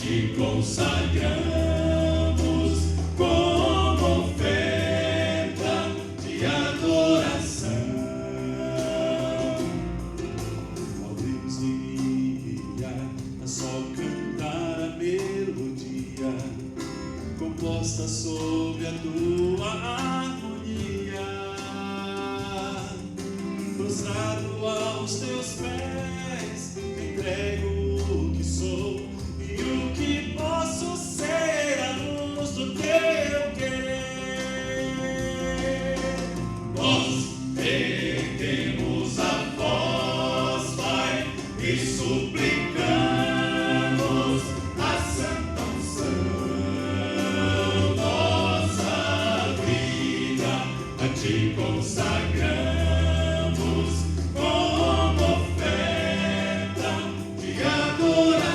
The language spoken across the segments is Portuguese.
te consagramos como oferta de adoração. Podemos iria a só cantar a melodia composta sobre a tua harmonia, prostrado aos teus pés, entrego o que sou e o que posso ser, a luz do teu querer. Nós erguemos a voz, Pai, e suplicamos a santa unção. Nossa vida a te consagramos como oferta de adoração.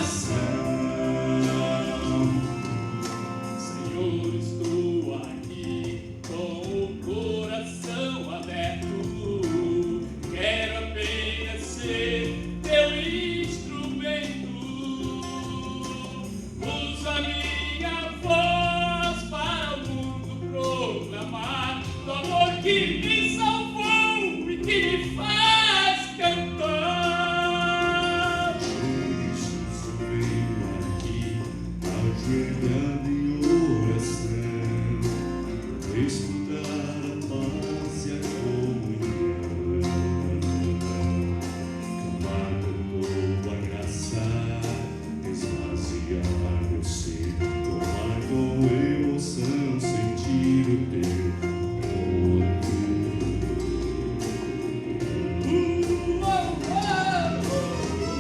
Senhor, estou aqui com o coração aberto. Quero apenas ser teu instrumento. Usa minha voz para o mundo proclamar do amor que me salvou e que me faz cantar. Jesus, eu venho aqui ajoelhado em oração, escutar a paz e a comunhão, clamar por tua graça, esvaziar meu ser, tomar com emoção, sentir o teu poder.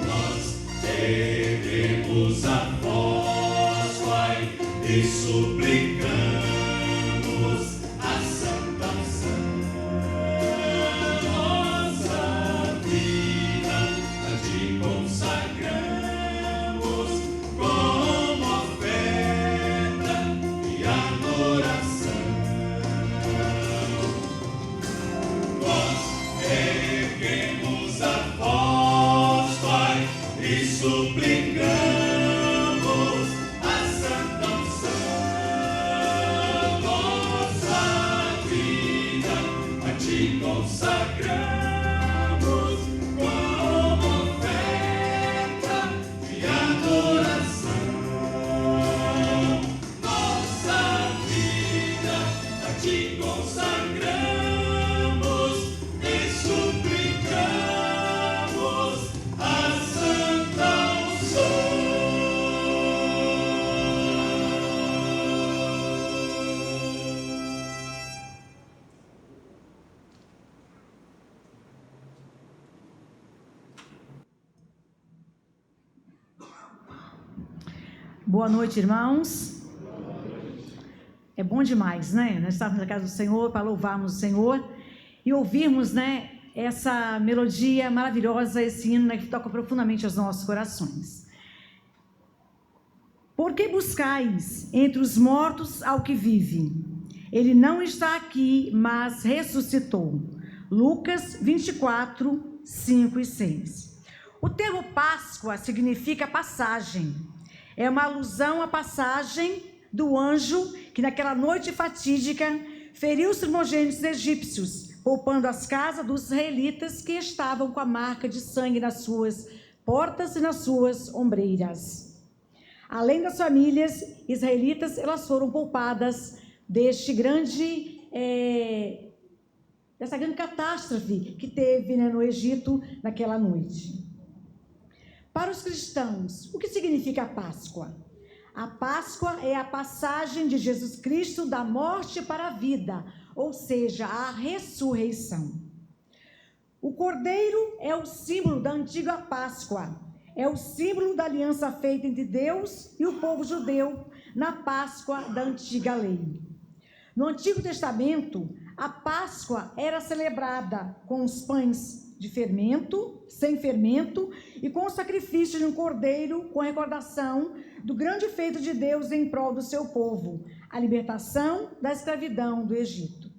Nós erguemos a voz, Pai, e suplicamos a santa unção. Nossa vida a te consagramos como oferta de adoração. Nós erguemos a voz, Pai, e suplicamos a santa unção. Nossa vida a te consagramos como oferta de adoração. Nossa vida a te consagramos e suplicamos a santa unção. Boa noite, irmãos. É bom demais, né? Nós estávamos na casa do Senhor para louvarmos o Senhor e ouvirmos, né, essa melodia maravilhosa, esse hino, né, que toca profundamente aos nossos corações. Por que buscais entre os mortos ao que vive? Ele não está aqui, mas ressuscitou. Lucas 24, 5 e 6. O termo Páscoa significa passagem. É uma alusão à passagem do anjo que naquela noite fatídica feriu os primogênitos egípcios, poupando as casas dos israelitas que estavam com a marca de sangue nas suas portas e nas suas ombreiras. Além das famílias israelitas, elas foram poupadas dessa grande catástrofe que teve, né, no Egito naquela noite. Para os cristãos, o que significa a Páscoa? A Páscoa é a passagem de Jesus Cristo da morte para a vida, ou seja, a ressurreição. O Cordeiro é o símbolo da antiga Páscoa, é o símbolo da aliança feita entre Deus e o povo judeu na Páscoa da antiga lei. No Antigo Testamento, a Páscoa era celebrada com os pães de fermento, sem fermento, e com o sacrifício de um cordeiro, com a recordação do grande feito de Deus em prol do seu povo, a libertação da escravidão do Egito.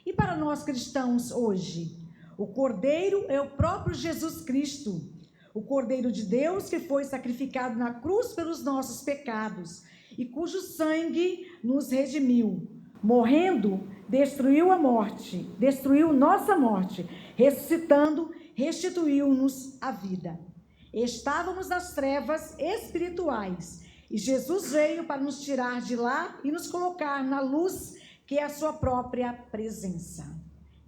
E para nós cristãos hoje, o cordeiro é o próprio Jesus Cristo. o Cordeiro de Deus que foi sacrificado na cruz pelos nossos pecados e cujo sangue nos redimiu. Morrendo, destruiu a morte, destruiu nossa morte, ressuscitando, restituiu-nos a vida. Estávamos nas trevas espirituais e Jesus veio para nos tirar de lá e nos colocar na luz que é a sua própria presença.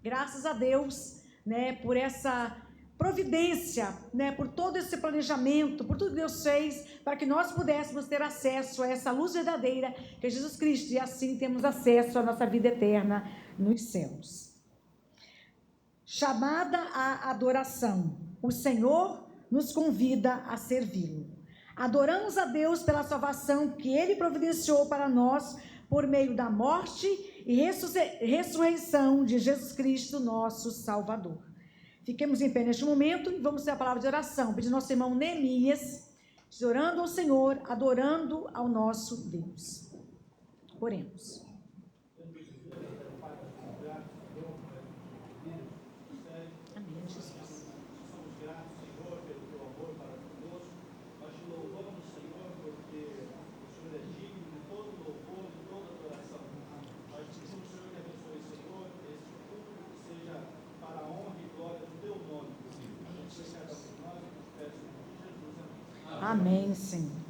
Graças a Deus, né, por essa providência, né, por todo esse planejamento, por tudo que Deus fez, para que nós pudéssemos ter acesso a essa luz verdadeira, que é Jesus Cristo, e assim temos acesso à nossa vida eterna nos céus. Chamada à adoração, o Senhor nos convida a servi-lo. Adoramos a Deus pela salvação que Ele providenciou para nós por meio da morte e ressurreição de Jesus Cristo, nosso Salvador. Fiquemos em pé neste momento e vamos ter a palavra de oração, pedindo ao nosso irmão Neemias, orando ao Senhor, adorando ao nosso Deus. Oremos. Amém, Jesus. Somos gratos, Senhor, pelo teu amor para conosco. Nós te louvamos, Senhor, porque o Senhor é digno de todo louvor e toda adoração. Nós pedimos, Senhor, que abençoe, Senhor, este culto que seja para a honra e glória do teu nome. A gente vai cada um de nós e nos peço em nome de Jesus. Amém. Amém, Senhor.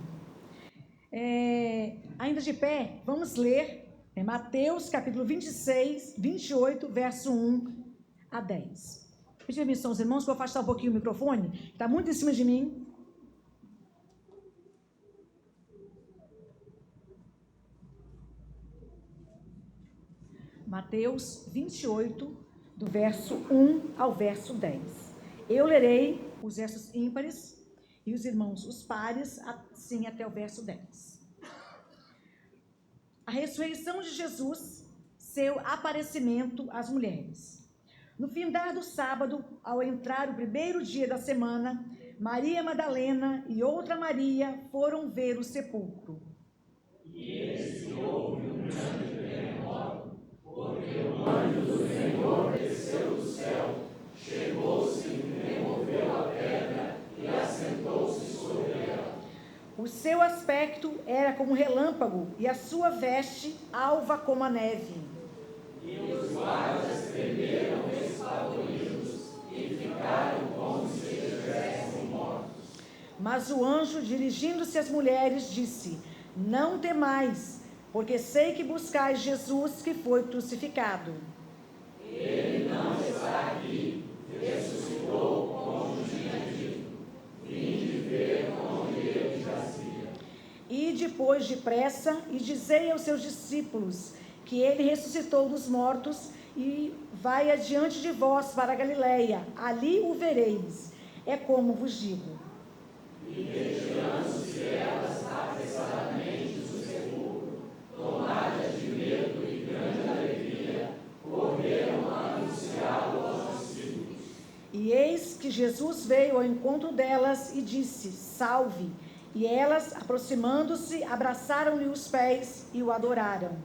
Ainda de pé, vamos ler Mateus capítulo 26, 28, verso 1 a 10. Pedir permissão aos irmãos, que eu vou afastar um pouquinho o microfone, que está muito em cima de mim. Mateus 28, do verso 1 ao verso 10. Eu lerei os versos ímpares e os irmãos os pares, assim até o verso 10. A ressurreição de Jesus, seu aparecimento às mulheres. No findar do sábado, ao entrar o primeiro dia da semana, Maria Madalena e outra Maria foram ver o sepulcro. E eis que houve um grande terremoto, porque o anjo do Senhor desceu do céu, chegou-se, removeu a pedra e assentou-se sobre ela. O seu aspecto era como relâmpago e a sua veste alva como a neve. E os guardas tremeram espavoridos e ficaram como se estivessem mortos. Mas o anjo, dirigindo-se às mulheres, disse: Não temais, porque sei que buscais Jesus que foi crucificado. Ele não está aqui, ressuscitou como tinha dito. Vinde ver onde ele jazia. E depois depressa, e dizei aos seus discípulos que ele ressuscitou dos mortos e vai adiante de vós para a Galileia. Ali o vereis. É como vos digo. E retirando-se elas apressadamente do sepulcro, tomadas de medo e grande alegria, correram a anunciá-lo aos discípulos. E eis que Jesus veio ao encontro delas e disse: Salve! E elas, aproximando-se, abraçaram-lhe os pés e o adoraram.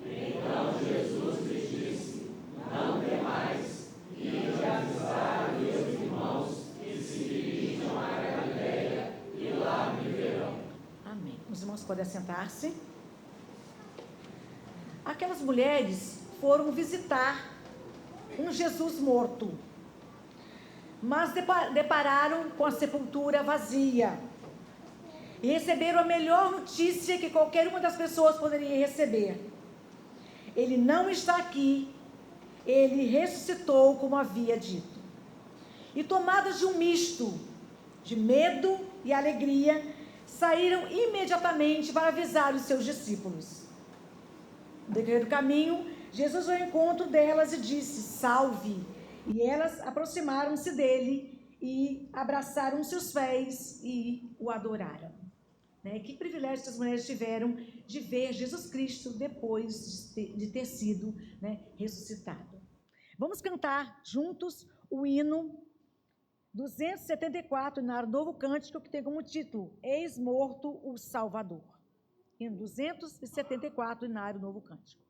Então Jesus lhes disse: Não temais, ide avisar a meus irmãos que se dirijam à Galileia e lá me verão. Amém. Os irmãos podem assentar-se. Aquelas mulheres foram visitar um Jesus morto, mas depararam com a sepultura vazia e receberam a melhor notícia que qualquer uma das pessoas poderia receber. Ele não está aqui, ele ressuscitou como havia dito. E tomadas de um misto de medo e alegria, saíram imediatamente para avisar os seus discípulos. No decorrer do caminho, Jesus foi ao encontro delas e disse: Salve! E elas aproximaram-se dele e abraçaram seus pés e o adoraram. Que privilégio essas mulheres tiveram de ver Jesus Cristo depois de ter sido ressuscitado. Vamos cantar juntos o hino 274, na Novo Cântico, que tem como título Eis morto o Salvador. Hino 274, na Novo Cântico.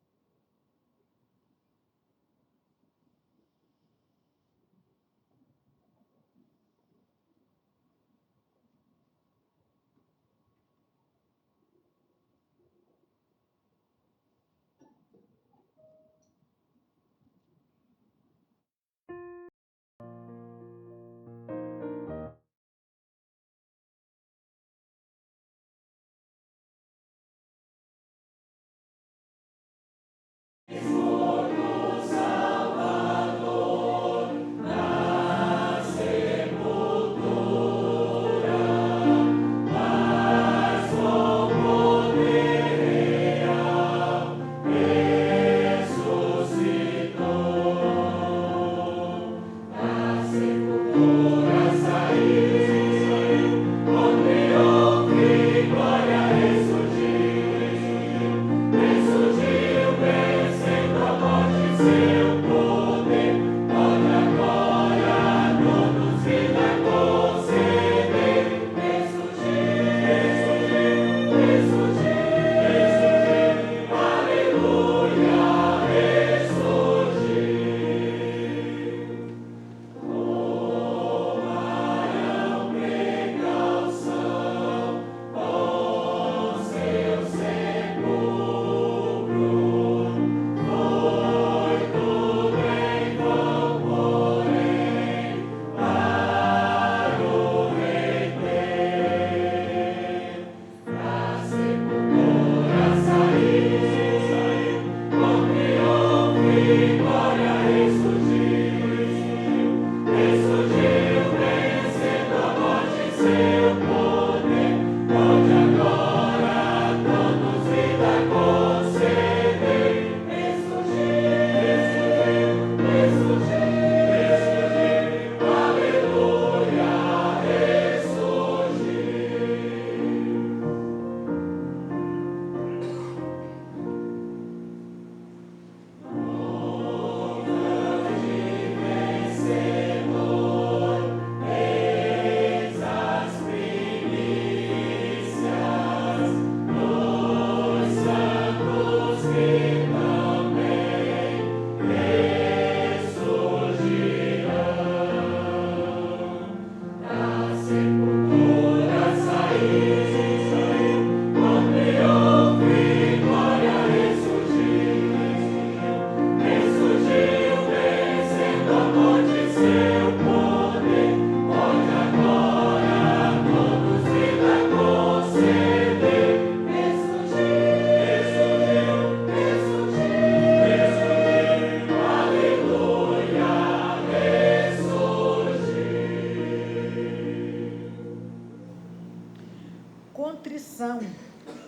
contrição,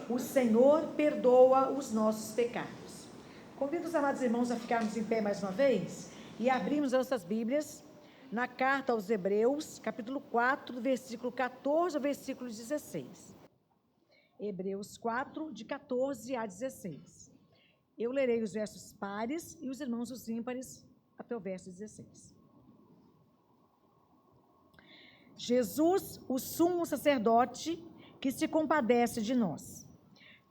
o Senhor perdoa os nossos pecados. Convido os amados irmãos a ficarmos em pé mais uma vez e abrirmos as nossas Bíblias na carta aos Hebreus, capítulo 4, versículo 14 ao versículo 16. Hebreus 4, de 14 a 16. Eu lerei os versos pares e os irmãos os ímpares até o verso 16. Jesus, o sumo sacerdote, que se compadece de nós.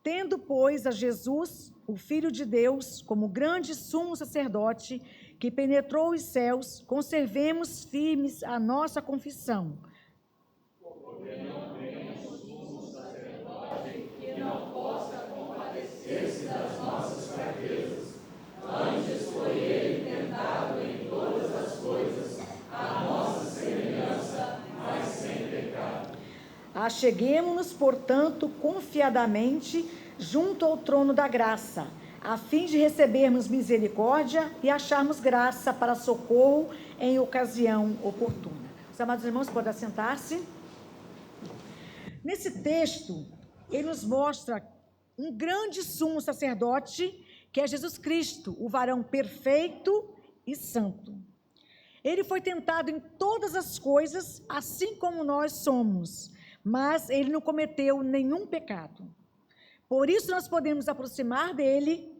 Tendo, pois, a Jesus, o Filho de Deus, como grande sumo sacerdote, que penetrou os céus, conservemos firmes a nossa confissão. Porque não temos sumo sacerdote que não possa compadecer-se das nossas fraquezas. Antes foi ele tentado em todas as coisas, a nossa semelhança, mas sem pecado. Acheguemo-nos, portanto, confiadamente junto ao trono da graça, a fim de recebermos misericórdia e acharmos graça para socorro em ocasião oportuna. Os amados irmãos podem assentar-se. Nesse texto, ele nos mostra um grande sumo sacerdote, que é Jesus Cristo, o varão perfeito e santo. Ele foi tentado em todas as coisas, assim como nós somos, mas ele não cometeu nenhum pecado. Por isso nós podemos aproximar dele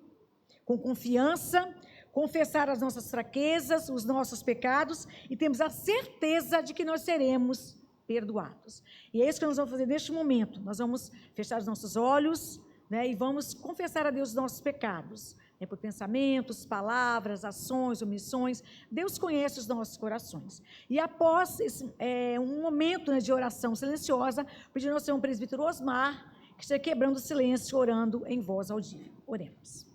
com confiança, confessar as nossas fraquezas, os nossos pecados, e temos a certeza de que nós seremos perdoados. E é isso que nós vamos fazer neste momento. Nós vamos fechar os nossos olhos, e vamos confessar a Deus os nossos pecados, por pensamentos, palavras, ações, omissões. Deus conhece os nossos corações. E após um momento de oração silenciosa, pedindo ao Senhor presbítero Osmar, que esteja quebrando o silêncio, orando em voz audível. Oremos.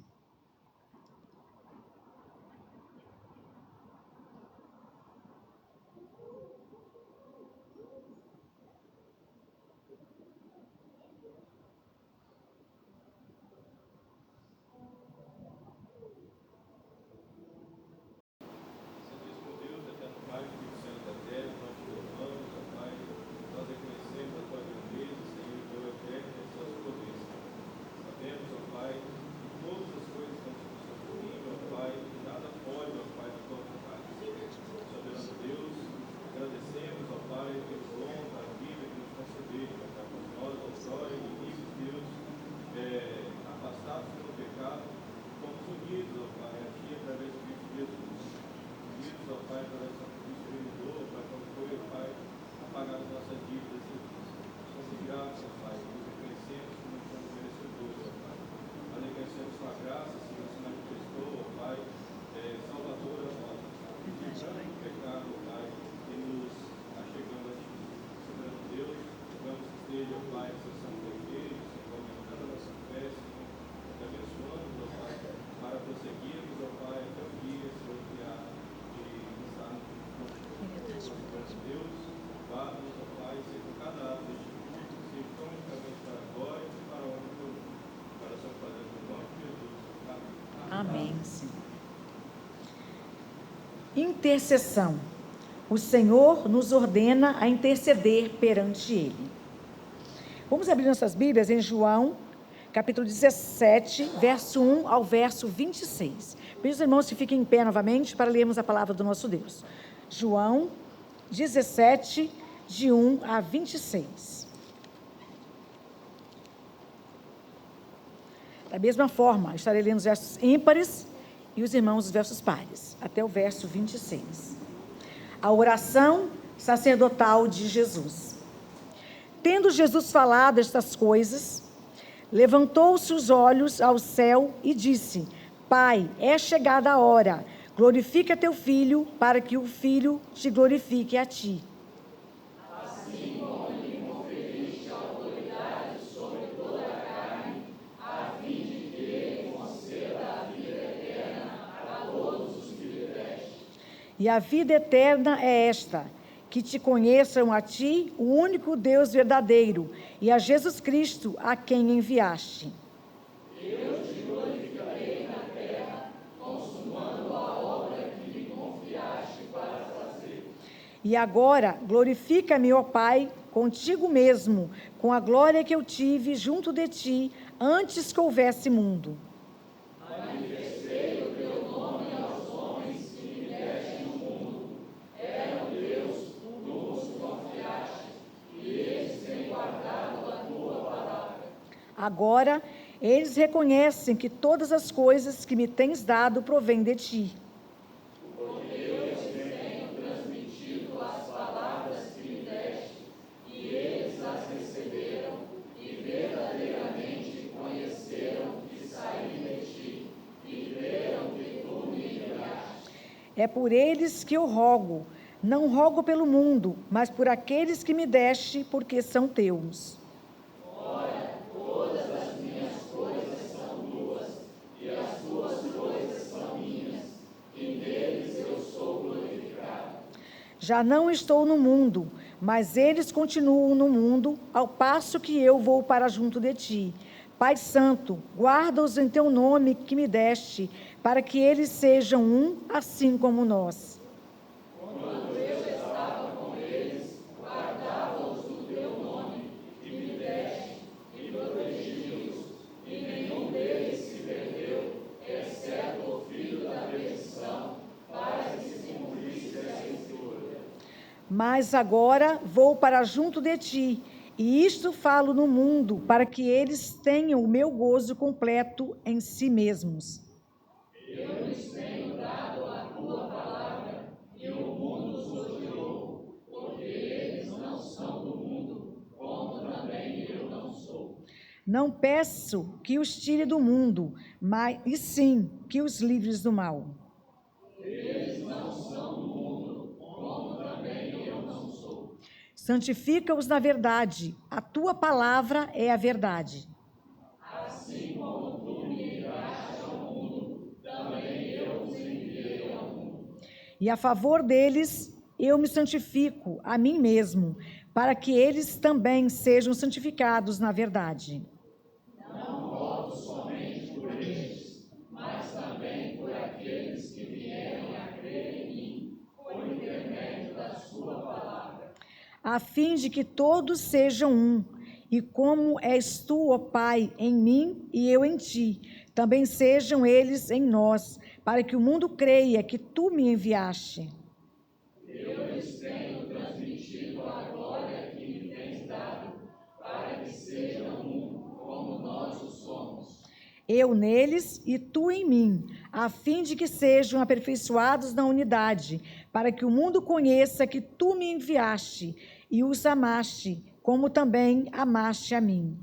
Amém, Senhor. Intercessão. O Senhor nos ordena a interceder perante Ele. Vamos abrir nossas Bíblias em João, capítulo 17, verso 1 ao verso 26. Peço, irmãos, que fiquem em pé novamente para lermos a palavra do nosso Deus. João 17, de 1 a 26. Da mesma forma, estarei lendo os versos ímpares e os irmãos os versos pares, até o verso 26. A oração sacerdotal de Jesus. Tendo Jesus falado estas coisas, levantou-se os olhos ao céu e disse: Pai, é chegada a hora, glorifica teu Filho, para que o Filho te glorifique a ti. Assim como lhe conferiste autoridade sobre toda a carne, a fim de que ele conceda a vida eterna a todos os que lhe deste. E a vida eterna é esta, que te conheçam a ti, o único Deus verdadeiro, e a Jesus Cristo, a quem enviaste. Eu te glorificarei na terra, consumando a obra que me confiaste para fazer. E agora, glorifica-me, ó Pai, contigo mesmo, com a glória que eu tive junto de ti, antes que houvesse mundo. Manifestei o teu nome aos homens que me deste no mundo. Eram teus, tu os confiaste, e eles têm guardado a tua palavra. Agora, eles reconhecem que todas as coisas que me tens dado provêm de ti. Porque eu te tenho transmitido as palavras que me deste, e eles as receberam, e verdadeiramente conheceram que saí de ti, e creram que tu me enviaste. É por eles que eu rogo. Não rogo pelo mundo, mas por aqueles que me deste, porque são teus. Ora, todas as minhas coisas são tuas, e as tuas coisas são minhas, e neles eu sou glorificado. Já não estou no mundo, mas eles continuam no mundo, ao passo que eu vou para junto de ti. Pai Santo, guarda-os em teu nome que me deste, para que eles sejam um, assim como nós. Quando eu estava com eles, guardava-os no teu nome, que me deste, e protegi-os, e nenhum deles se perdeu, exceto o filho da perdição, para que se cumprisse a Escritura. Mas agora vou para junto de ti, e isto falo no mundo, para que eles tenham o meu gozo completo em si mesmos. Eu lhes tenho dado a tua palavra, e o mundo os odiou, porque eles não são do mundo, como também eu não sou. Não peço que os tire do mundo, mas e sim que os livres do mal. Eles não são do mundo, como também eu não sou. Santifica-os na verdade, a tua palavra é a verdade. Assim como tu me enviaste ao mundo, também eu os enviei ao mundo. E a favor deles eu me santifico a mim mesmo, para que eles também sejam santificados na verdade. Não rogo somente por estes, mas também por aqueles que vierem a crer em mim, por intermédio da sua palavra. A fim de que todos sejam um, e como és tu, ó Pai, em mim e eu em ti, também sejam eles em nós, para que o mundo creia que tu me enviaste. Eu lhes tenho transmitido a glória que me tens dado, para que sejam um, como nós o somos. Eu neles e tu em mim, a fim de que sejam aperfeiçoados na unidade, para que o mundo conheça que tu me enviaste e os amaste, como também amaste a mim.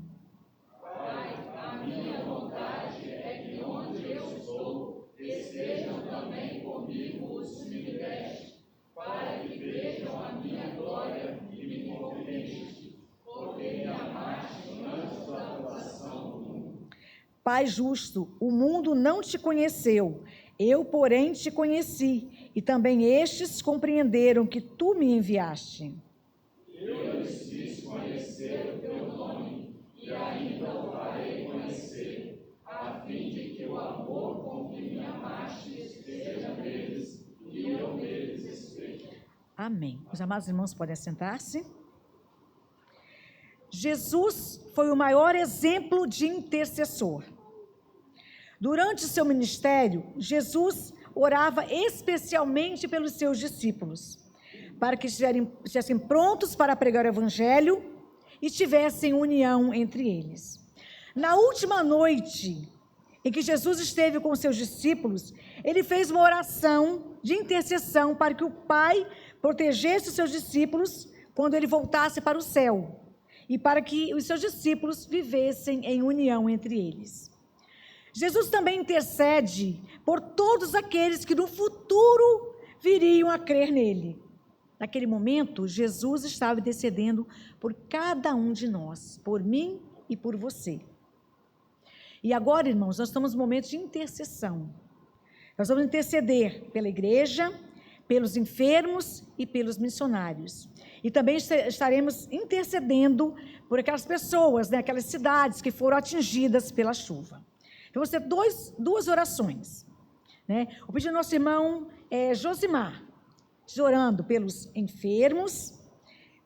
Pai, a minha vontade é que onde eu estou, estejam também comigo os que me deste, para que vejam a minha glória que me conferiste, porque me amaste antes da fundação do mundo. Pai justo, o mundo não te conheceu, eu, porém, te conheci, e também estes compreenderam que tu me enviaste. Eu lhes fiz conhecer o teu nome, e ainda o farei conhecer, a fim de que o amor com que me amaste esteja neles, e eu neles esteja. Amém. Os amados irmãos podem sentar-se. Jesus foi o maior exemplo de intercessor. Durante o seu ministério, Jesus orava especialmente pelos seus discípulos, para que estivessem prontos para pregar o evangelho e tivessem união entre eles. Na última noite em que Jesus esteve com os seus discípulos, ele fez uma oração de intercessão para que o Pai protegesse os seus discípulos quando ele voltasse para o céu, e para que os seus discípulos vivessem em união entre eles. Jesus também intercede por todos aqueles que no futuro viriam a crer nele. Naquele momento, Jesus estava intercedendo por cada um de nós, por mim e por você. E agora, irmãos, nós estamos no momento de intercessão. Nós vamos interceder pela igreja, pelos enfermos e pelos missionários. E também estaremos intercedendo por aquelas pessoas, aquelas cidades que foram atingidas pela chuva. Então, vamos ter duas orações. O pedido do nosso irmão Josimar, orando pelos enfermos,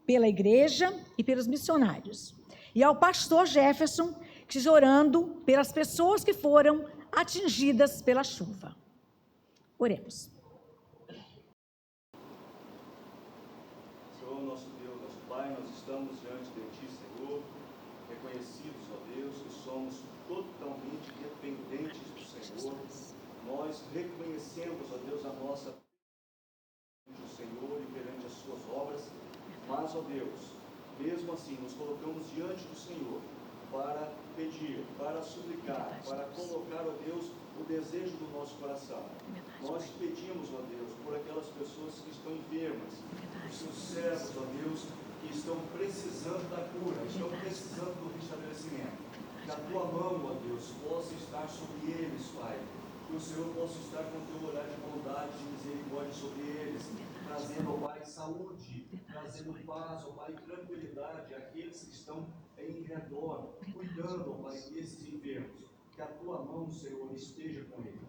pela igreja e pelos missionários. E ao pastor Jefferson, que esteja orando pelas pessoas que foram atingidas pela chuva. Oremos. Senhor, nosso Deus, nosso Pai, nós estamos diante de Ti, Senhor, reconhecidos, ó Deus, que somos totalmente dependentes do Senhor. Nós reconhecemos, ó Deus, a nossa do Senhor e perante as suas obras, mas, ó Deus, mesmo assim, nos colocamos diante do Senhor para pedir, para suplicar, para colocar, ó Deus, o desejo do nosso coração. Nós pedimos, ó Deus, por aquelas pessoas que estão enfermas, os seus servos, ó Deus, que estão precisando da cura, estão precisando do restabelecimento. Que a Tua mão, ó Deus, possa estar sobre eles, Pai. Que o Senhor possa estar com o Teu olhar de bondade, de misericórdia sobre eles, trazendo, ó Pai, saúde, trazendo paz, ó Pai, tranquilidade àqueles que estão em redor, cuidando, ó Pai, desses enfermos. Que a Tua mão, Senhor, esteja com eles.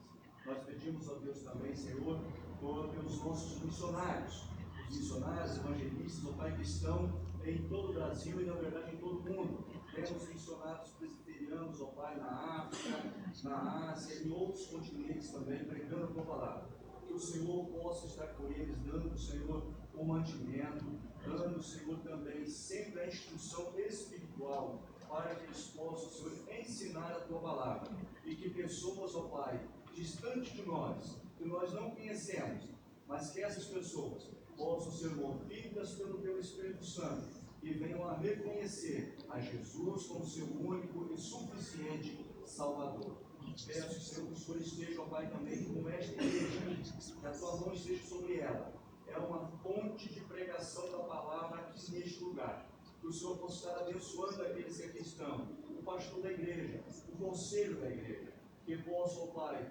Nós pedimos, ó Deus, também, Senhor, pelos nossos missionários, os missionários, evangelistas, ó Pai, que estão em todo o Brasil e, na verdade, em todo o mundo. Temos missionários presbiterianos, ó Pai, na África, na Ásia e em outros continentes também, pregando a Tua palavra. Que o Senhor possa estar com eles, dando, Senhor, o mantimento, dando, Senhor, também sempre a instrução espiritual, para que eles possam, Senhor, ensinar a Tua palavra. E que pessoas, ó Pai, distante de nós, que nós não conhecemos, mas que essas pessoas possam ser movidas pelo Teu Espírito Santo e venham a reconhecer a Jesus como seu único e suficiente Salvador. Peço, Senhor, que o Senhor esteja, ó Pai, também com esta igreja, que a Tua mão esteja sobre ela. É uma fonte de pregação da palavra aqui neste lugar. Que o Senhor possa estar abençoando aqueles que aqui estão, o pastor da igreja, o conselho da igreja, que possa, ó Pai,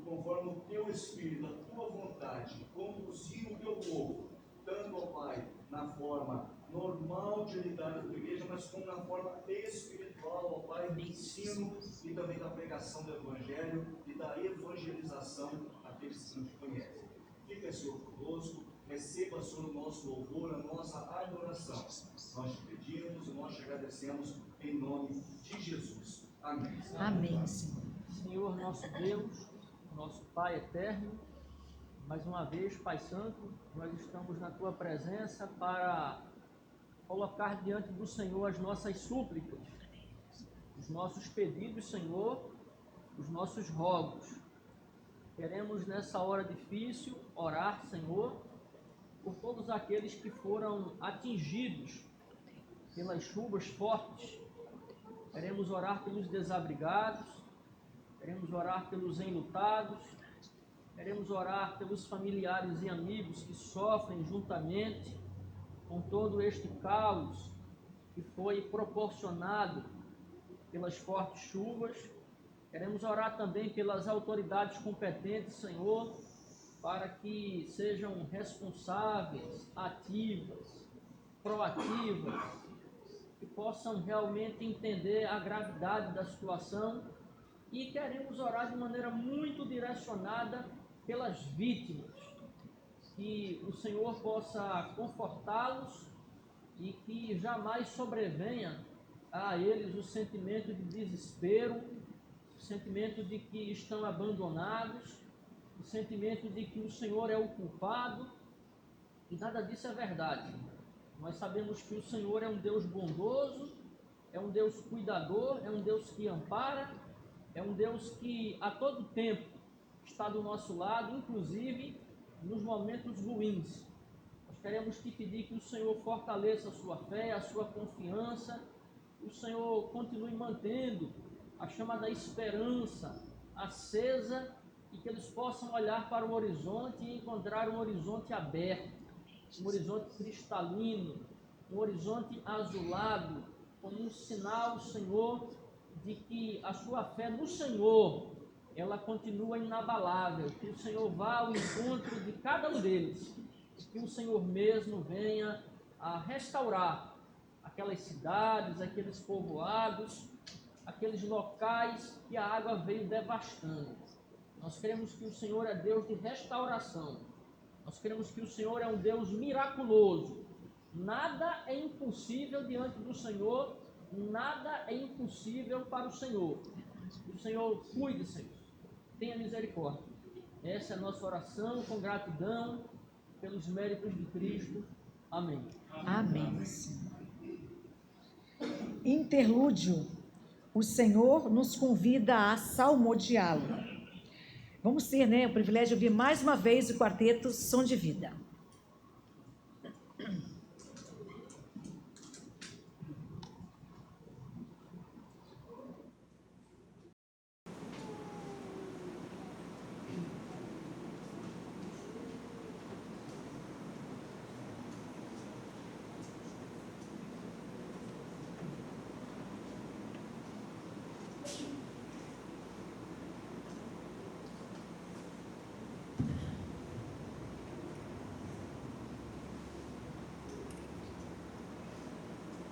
conforme o Teu Espírito, a Tua vontade, conduzir o Teu povo, tanto, ó Pai, na forma normal de lidar com a Tua igreja, mas como na forma espiritual, ó Pai, do ensino e também da pregação do Evangelho e da evangelização àqueles que não te conhecem. Fica, Senhor, conosco, receba, Senhor, o nosso louvor, a nossa adoração. Nós te pedimos e nós te agradecemos em nome de Jesus. Amém. Amém, Senhor. Senhor, nosso Deus, nosso Pai eterno, mais uma vez, Pai Santo, nós estamos na Tua presença para colocar diante do Senhor as nossas súplicas, os nossos pedidos, Senhor, os nossos rogos. Queremos nessa hora difícil orar, Senhor, por todos aqueles que foram atingidos pelas chuvas fortes. Queremos orar pelos desabrigados, queremos orar pelos enlutados, queremos orar pelos familiares e amigos que sofrem juntamente com todo este caos que foi proporcionado pelas fortes chuvas. Queremos orar também pelas autoridades competentes, Senhor, para que sejam responsáveis, ativas, proativas, que possam realmente entender a gravidade da situação. E queremos orar de maneira muito direcionada pelas vítimas, que o Senhor possa confortá-los e que jamais sobrevenha a eles o sentimento de desespero, o sentimento de que estão abandonados, o sentimento de que o Senhor é o culpado, e nada disso é verdade. Nós sabemos que o Senhor é um Deus bondoso, é um Deus cuidador, é um Deus que ampara, é um Deus que a todo tempo está do nosso lado, inclusive nos momentos ruins. Nós queremos te pedir que o Senhor fortaleça a sua fé, a sua confiança, que o Senhor continue mantendo a chama da esperança acesa e que eles possam olhar para o horizonte e encontrar um horizonte aberto, um horizonte cristalino, um horizonte azulado, como um sinal, Senhor, de que a sua fé no Senhor, ela continua inabalável, que o Senhor vá ao encontro de cada um deles, que o Senhor mesmo venha a restaurar aquelas cidades, aqueles povoados, aqueles locais que a água veio devastando. Nós queremos que o Senhor é Deus de restauração. Nós queremos que o Senhor é um Deus miraculoso. Nada é impossível diante do Senhor, nada é impossível para o Senhor. O Senhor cuide, Senhor. Tenha misericórdia. Essa é a nossa oração com gratidão pelos méritos de Cristo. Amém. Amém. Interlúdio. O Senhor nos convida a salmodiá-lo. Vamos ter, o privilégio de ouvir mais uma vez o quarteto Som de Vida.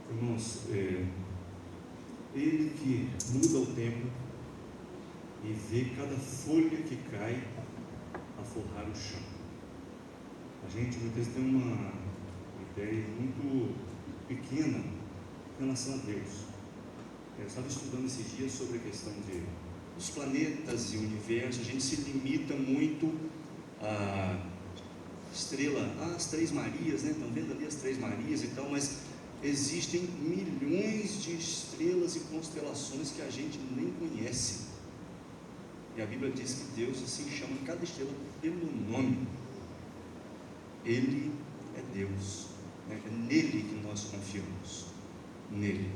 Irmãos, Ele que muda o tempo e vê cada folha que cai a forrar o chão. A gente muitas vezes tem uma ideia muito pequena em relação a Deus. Eu estava estudando esses dias sobre a questão dos planetas e o universo. A gente se limita muito à estrela, às Três Marias, Estão vendo ali as Três Marias e tal, mas existem milhões de estrelas e constelações que a gente nem conhece. E a Bíblia diz que Deus assim chama cada estrela pelo nome. Ele é Deus, É nele que nós confiamos. Nele.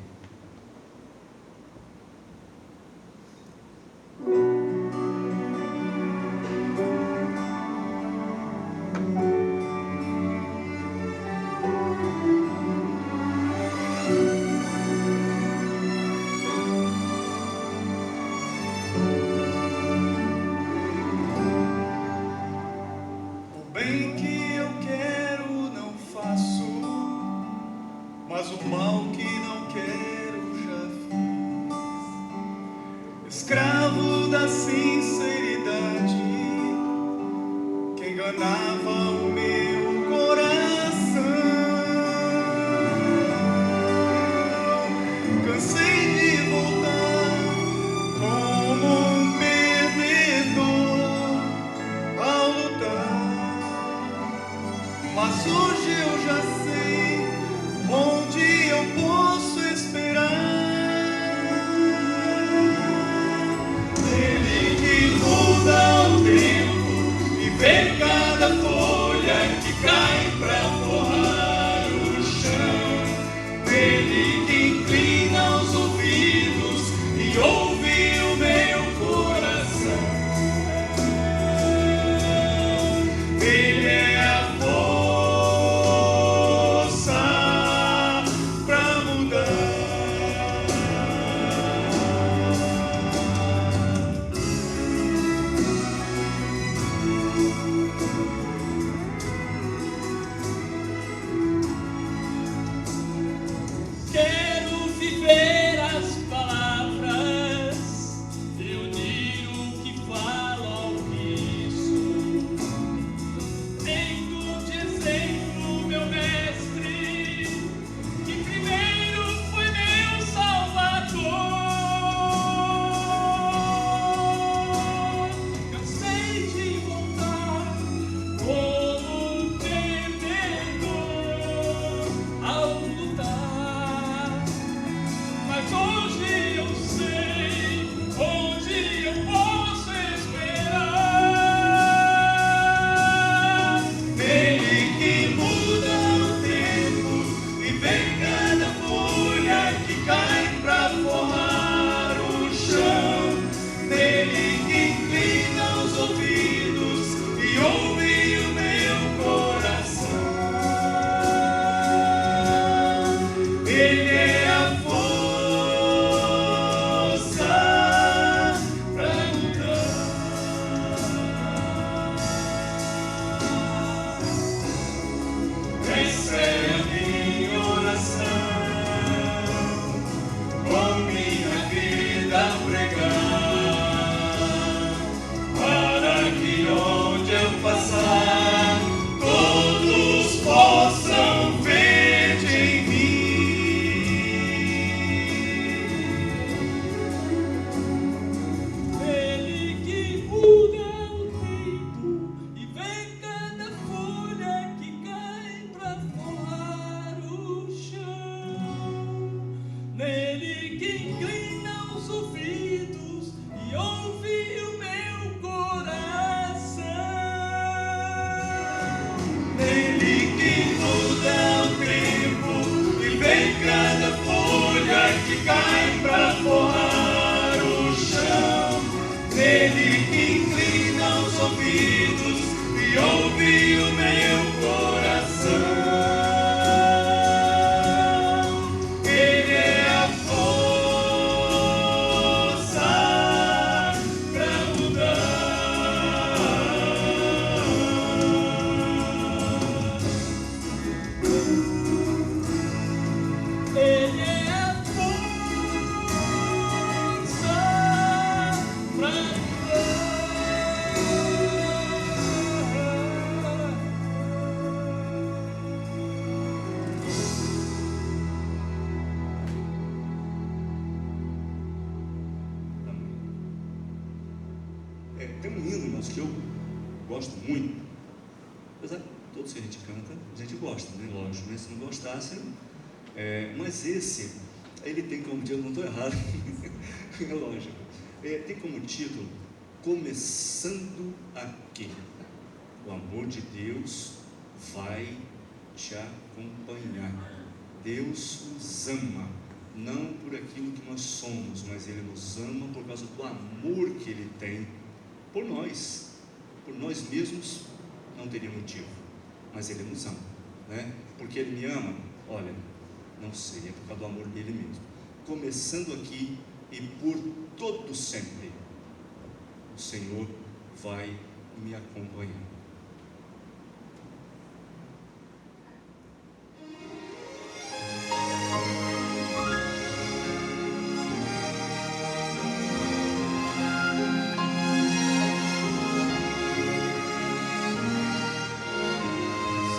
Ele é a força Ele que inclina os ouvidos e ouve o meu coração. Ele que muda o tempo e vê cada folha que cai pra forrar o chão. Ele que inclina os ouvidos e ouve o meu coração. Ele é a força pra mudar. Ele é a força pra Tem um hino, irmãos, que eu gosto muito. Apesar de todos que a gente canta, a gente gosta, né? Lógico, né? Se não gostasse, mas esse, ele tem como título, não estou errado, é lógico, tem como título, Começando Aqui. O amor de Deus vai te acompanhar. Deus nos ama, não por aquilo que nós somos, mas Ele nos ama por causa do amor que Ele tem por nós. Por nós mesmos não teria motivo, mas Ele nos ama, né? Porque Ele me ama, olha, não sei, é por causa do amor dele mesmo. Começando aqui e por todo sempre, o Senhor vai me acompanhar.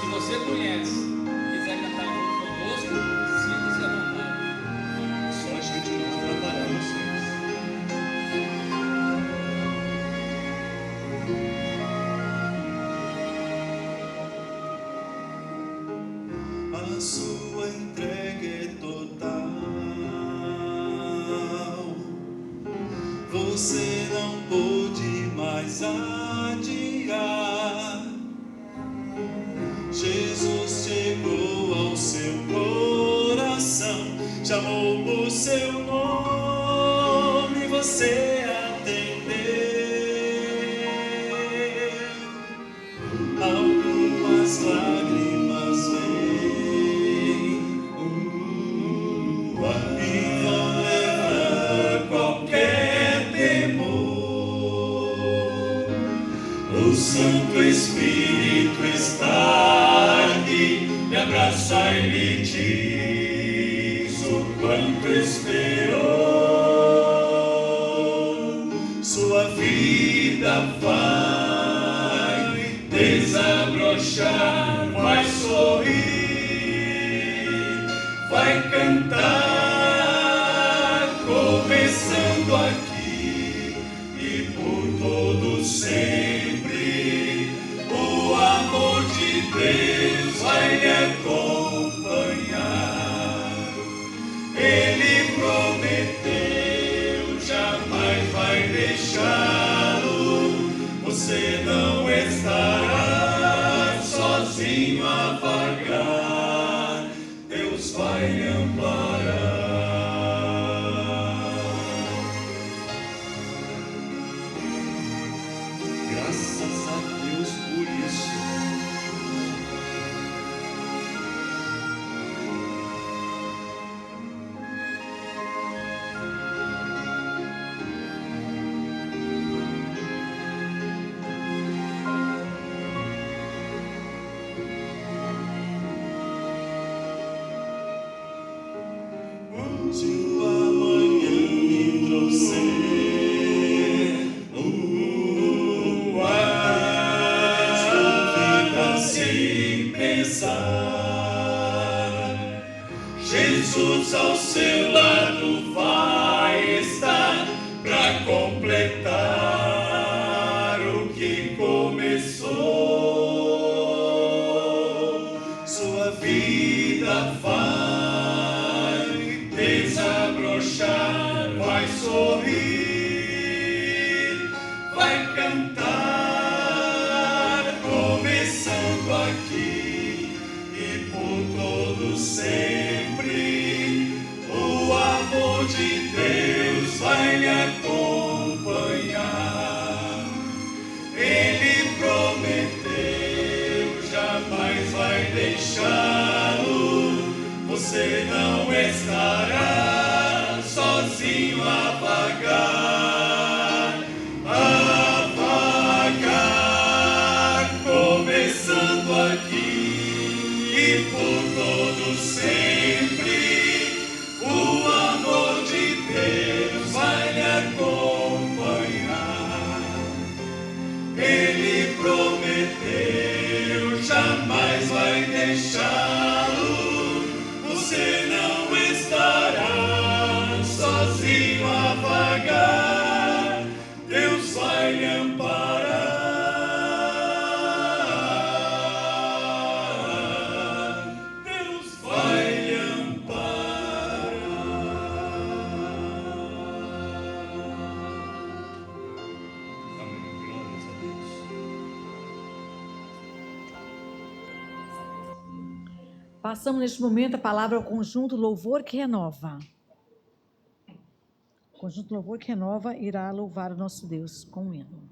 Se você conhece, quiser cantar junto conosco, sinta-se à vontade. Só a gente não atrapalhar vocês. A sua entrega é total. Você não pôde mais adiar. Jesus chegou ao seu coração, chamou por seu nome, você atendeu. Algumas lágrimas vêm e vão levar qualquer temor. O Santo Espírito está aqui, me abraça e lhe diz o quanto esperou. Sua vida vai desabrochar, vai sorrir, vai cantar, começando aqui e por todo sempre. O amor de Deus vai lhe acompanhar. Ele prometeu, jamais vai deixá-lo. Você não estará sozinho a vagar. Deus vai lhe amparar. vai sorrir, vai cantar, começando aqui e por todo sempre. O amor de Deus vai lhe acompanhar. Ele prometeu, jamais vai deixá-lo. Você não estará sozinho a vagar, começando aqui e por todo sempre. O amor de Deus vai lhe acompanhar. Ele prometeu, jamais vai deixá-lo. Você não estará sozinho a vagar. Deus vai lhe amparar. Deus vai lhe amparar. Amém. Glórias a Deus. Passamos neste momento a palavra ao conjunto Louvor que Renova. O conjunto Louvor que Renova irá louvar o nosso Deus com um hino.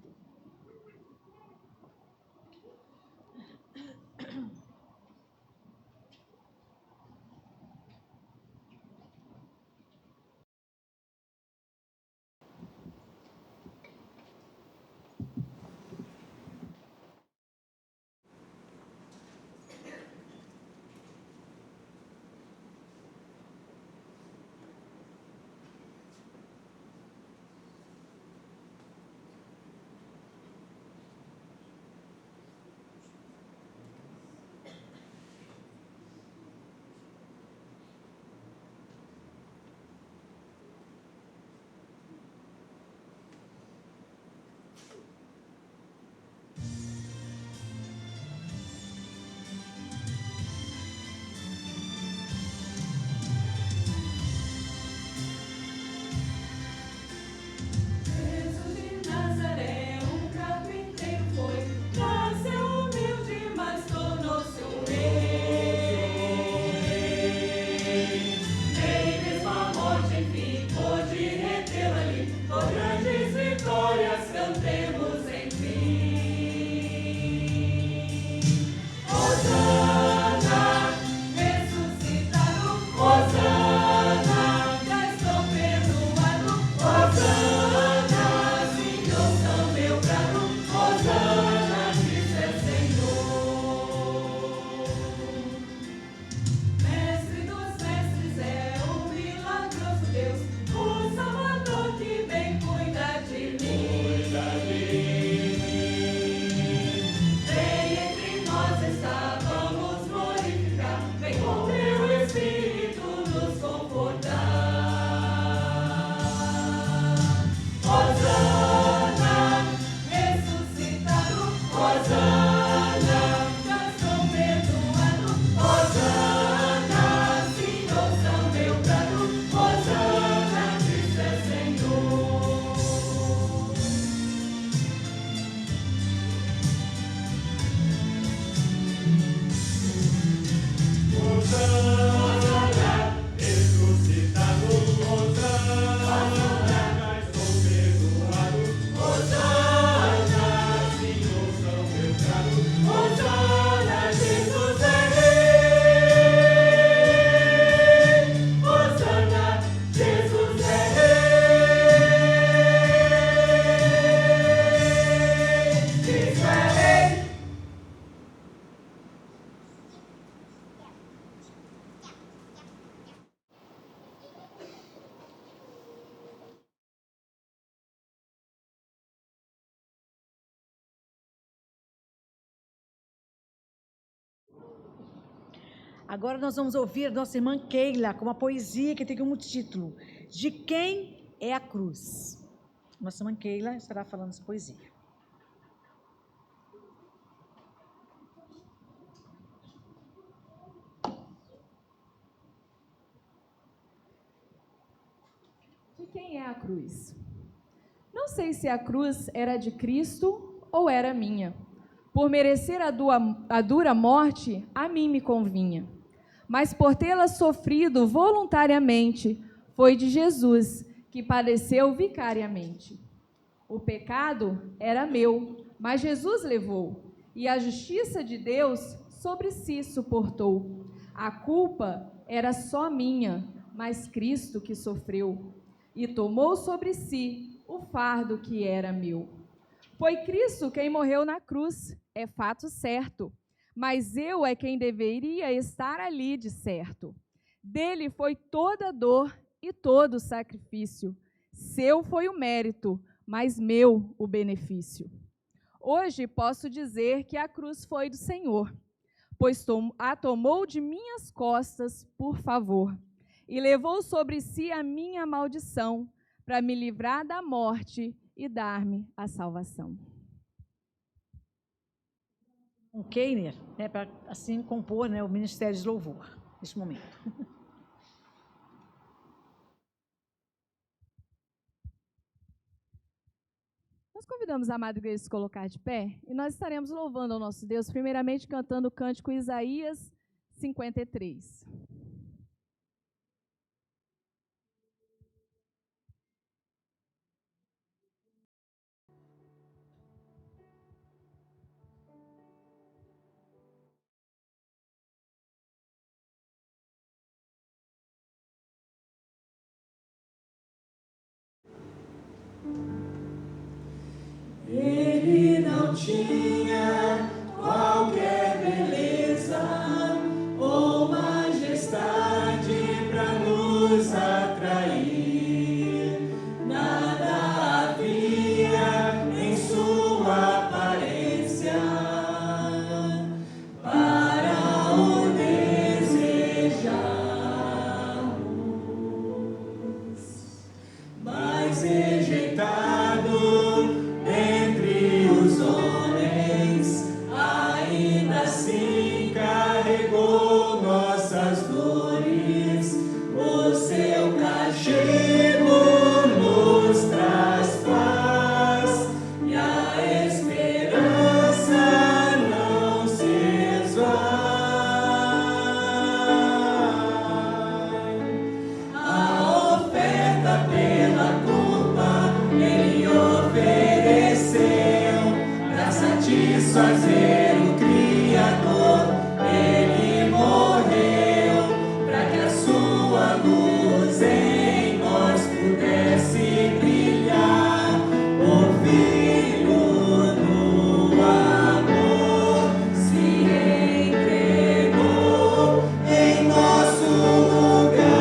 Agora nós vamos ouvir nossa irmã Keila com uma poesia que tem como título De Quem é a Cruz? Nossa irmã Keila estará falando essa poesia. De de quem é a cruz. Não sei se a cruz era de Cristo ou era minha. Por merecer a dura morte, a mim me convinha. Mas por tê-la sofrido voluntariamente, foi de Jesus, que padeceu vicariamente. O pecado era meu, mas Jesus levou, e a justiça de Deus sobre si suportou. A culpa era só minha, mas Cristo que sofreu, e tomou sobre si o fardo que era meu. Foi Cristo quem morreu na cruz, é fato certo, mas eu é quem deveria estar ali de certo. Dele foi toda a dor e todo o sacrifício. Seu foi o mérito, mas meu o benefício. Hoje posso dizer que a cruz foi do Senhor, pois a tomou de minhas costas por favor, e levou sobre si a minha maldição, para me livrar da morte e dar-me a salvação. Um Keiner, né, para assim compor, né, o Ministério de Louvor, neste momento. Nós convidamos a amada igreja a se colocar de pé e nós estaremos louvando ao nosso Deus, primeiramente cantando o cântico Isaías 53. Ele não tinha qualquer beleza ou majestade para nos atrair. Nada havia em sua aparência para o desejarmos, mas rejeitado dentre os homens, ainda assim carregou nossas dores. O seu castigo nos traz paz e a esperança não se esvai. A oferta pela culpa Ele ofereceu para satisfazer o Criador. Ele morreu para que a sua luz em nós pudesse brilhar. O Filho no amor se entregou em nosso lugar.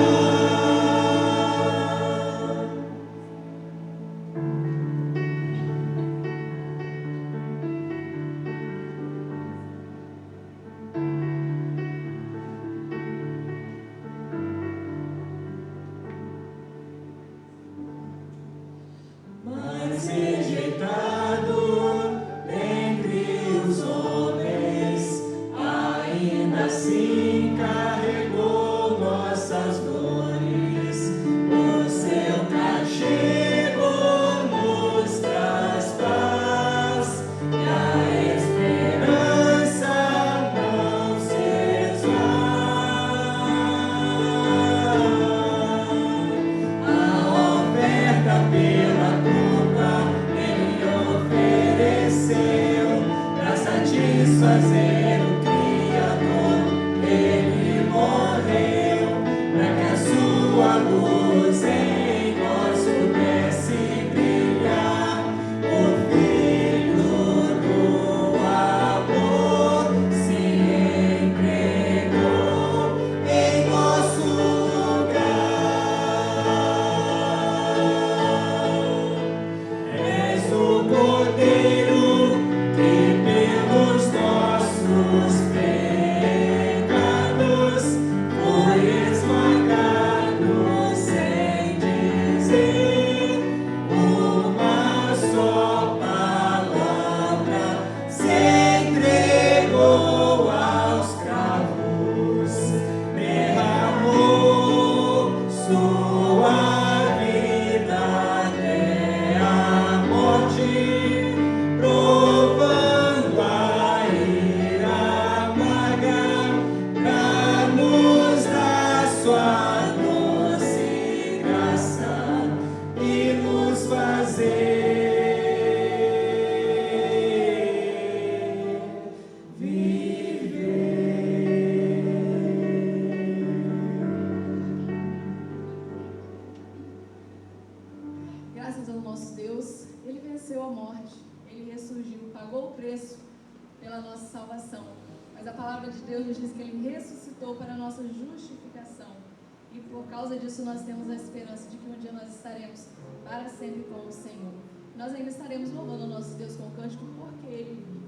Mas rejeitado entre os homens, ainda assim carregou nossas dores. O seu castigo nos traz paz e a esperança não se esvai. A oferta pela culpa Graças ao nosso Deus, Ele venceu a morte, Ele ressurgiu, pagou o preço pela nossa salvação. Mas a palavra de Deus nos diz que Ele ressuscitou para a nossa justificação. E por causa disso nós temos a esperança de que um dia nós estaremos para sempre com o Senhor. Nós ainda estaremos louvando o nosso Deus com cântico porque Ele vive.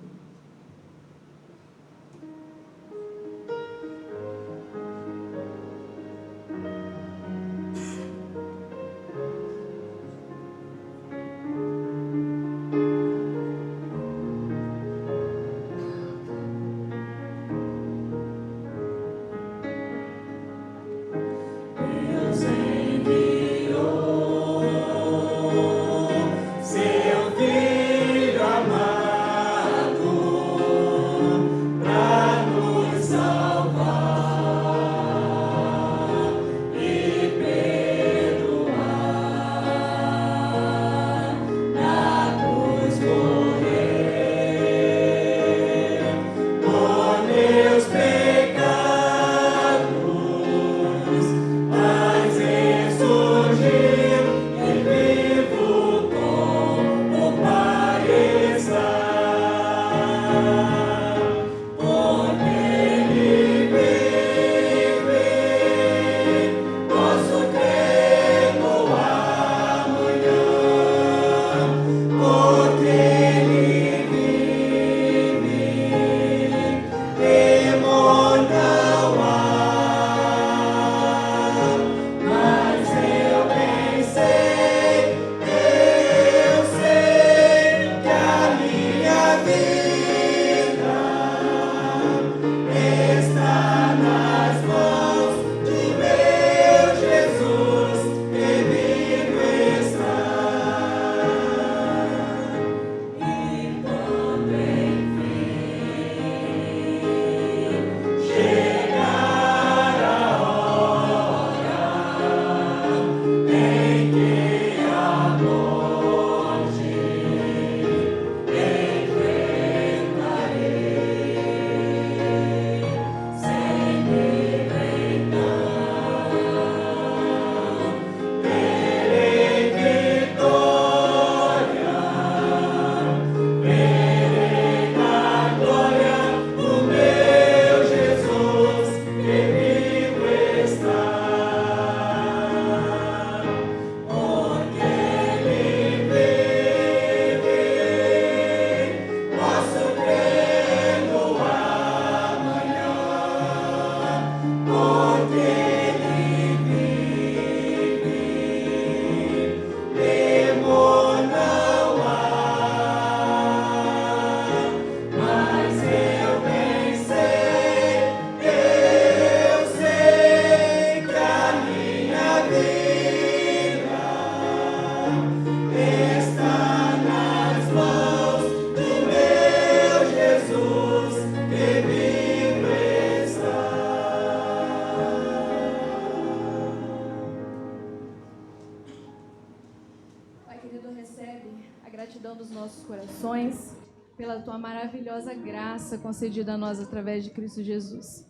Pela tua maravilhosa graça concedida a nós através de Cristo Jesus.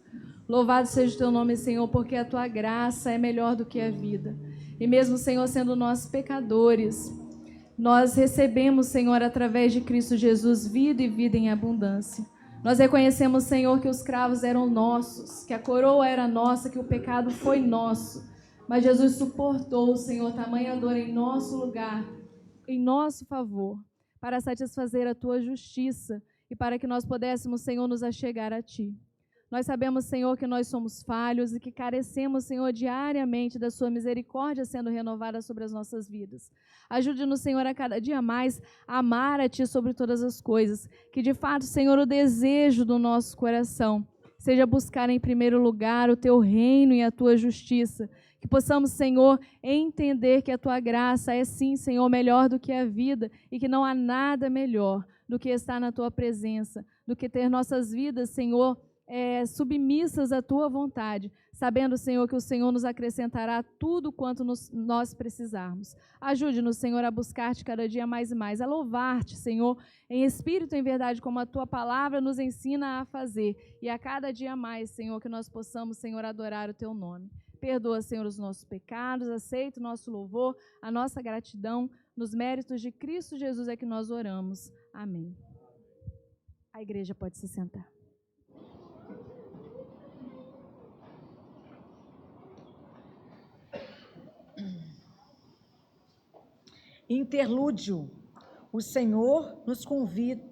Louvado seja o teu nome, Senhor, porque a tua graça é melhor do que a vida. E mesmo, Senhor, sendo nós pecadores, nós recebemos, Senhor, através de Cristo Jesus, vida e vida em abundância. Nós reconhecemos, Senhor, que os cravos eram nossos, que a coroa era nossa, que o pecado foi nosso. Mas Jesus suportou, Senhor, tamanha dor em nosso lugar, em nosso favor, para satisfazer a tua justiça e para que nós pudéssemos, Senhor, nos achegar a ti. Nós sabemos, Senhor, que nós somos falhos e que carecemos, Senhor, diariamente da sua misericórdia sendo renovada sobre as nossas vidas. Ajude-nos, Senhor, a cada dia mais a amar a ti sobre todas as coisas. Que, de fato, Senhor, o desejo do nosso coração seja buscar em primeiro lugar o teu reino e a tua justiça. Que possamos, Senhor, entender que a tua graça é sim, Senhor, melhor do que a vida e que não há nada melhor do que estar na tua presença, do que ter nossas vidas, Senhor, submissas à tua vontade, sabendo, Senhor, que o Senhor nos acrescentará tudo quanto nós precisarmos. Ajude-nos, Senhor, a buscar-te cada dia mais e mais, a louvar-te, Senhor, em espírito e em verdade, como a tua palavra nos ensina a fazer, e a cada dia mais, Senhor, que nós possamos, Senhor, adorar o teu nome. Perdoa, Senhor, os nossos pecados, aceita o nosso louvor, a nossa gratidão. Nos méritos de Cristo Jesus é que nós oramos. Amém. A igreja pode se sentar. Interlúdio. O Senhor nos convida.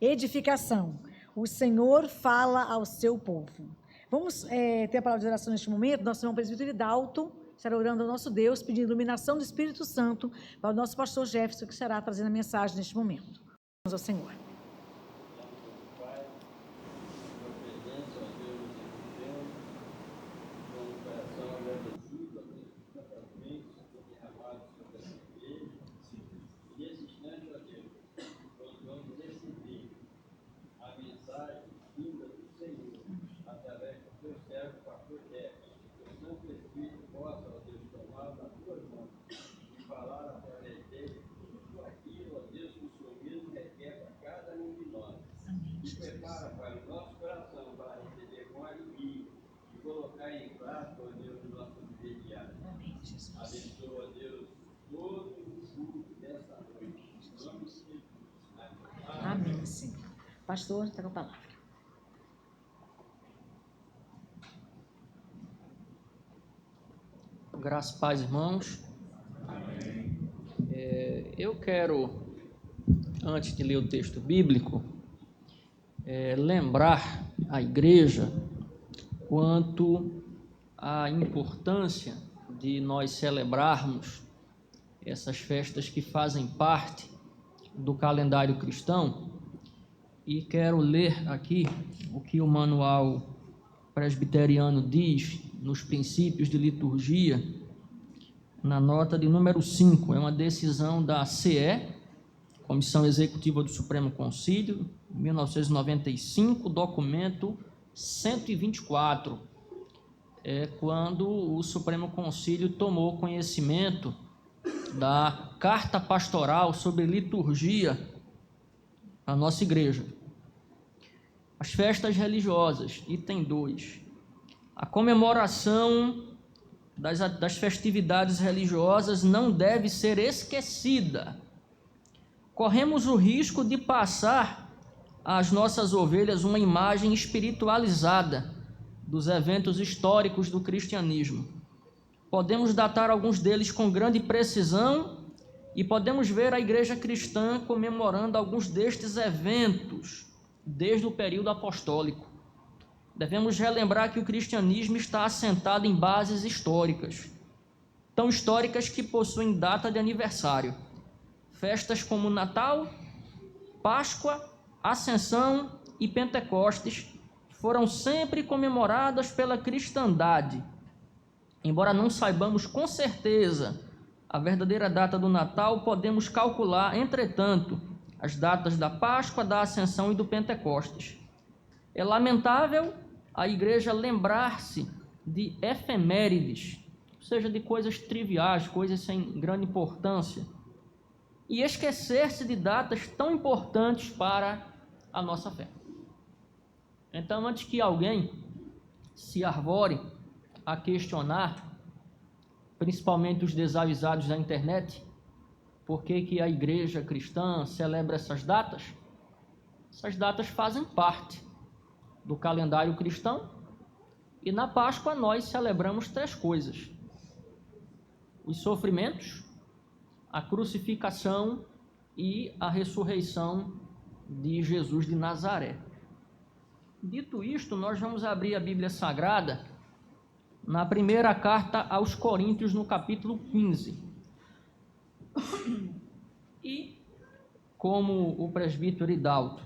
Edificação. O Senhor fala ao seu povo. Vamos ter a palavra de oração neste momento. Nosso irmão presbítero Hidalto estará orando ao nosso Deus, pedindo iluminação do Espírito Santo para o nosso pastor Jefferson, que estará trazendo a mensagem neste momento. Vamos ao Senhor. Abençoa, Deus, todo o culto dessa noite. Amém, Senhor. Pastor, está com a palavra. Graças e paz, irmãos. Eu quero, antes de ler o texto bíblico, lembrar a igreja quanto à importância de nós celebrarmos essas festas que fazem parte do calendário cristão, e quero ler aqui o que o manual presbiteriano diz nos princípios de liturgia, na nota de número 5, é uma decisão da CE, Comissão Executiva do Supremo Concílio, 1995, documento 124, quando o Supremo Concílio tomou conhecimento da Carta Pastoral sobre Liturgia na nossa igreja. As festas religiosas, item 2. A comemoração das festividades religiosas não deve ser esquecida. Corremos o risco de passar às nossas ovelhas uma imagem espiritualizada dos eventos históricos do cristianismo. Podemos datar alguns deles com grande precisão e podemos ver a igreja cristã comemorando alguns destes eventos desde o período apostólico. Devemos relembrar que o cristianismo está assentado em bases históricas, tão históricas que possuem data de aniversário. Festas como Natal, Páscoa, Ascensão e Pentecostes foram sempre comemoradas pela cristandade. Embora não saibamos com certeza a verdadeira data do Natal, podemos calcular, entretanto, as datas da Páscoa, da Ascensão e do Pentecostes. É lamentável a igreja lembrar-se de efemérides, ou seja, de coisas triviais, coisas sem grande importância, e esquecer-se de datas tão importantes para a nossa fé. Então, antes que alguém se arvore a questionar, principalmente os desavisados da internet, por que a igreja cristã celebra essas datas? Essas datas fazem parte do calendário cristão, e na Páscoa nós celebramos 3 coisas: os sofrimentos, a crucificação e a ressurreição de Jesus de Nazaré. Dito isto, nós vamos abrir a Bíblia Sagrada na primeira carta aos Coríntios, no capítulo 15. E, como o presbítero Hidalto,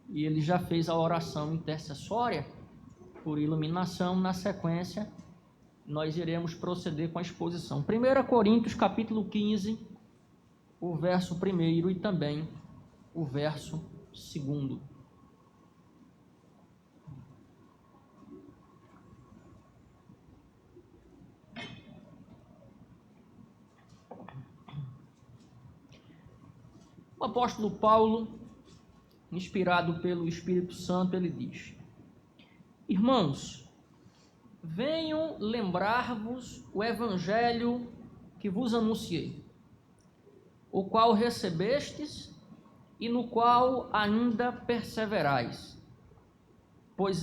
e ele já fez a oração intercessória por iluminação, na sequência nós iremos proceder com a exposição. 1 Coríntios, capítulo 15, o verso 1 e também o verso 2. O apóstolo Paulo, inspirado pelo Espírito Santo, ele diz: Irmãos, venho lembrar-vos o evangelho que vos anunciei, o qual recebestes e no qual ainda perseverais, pois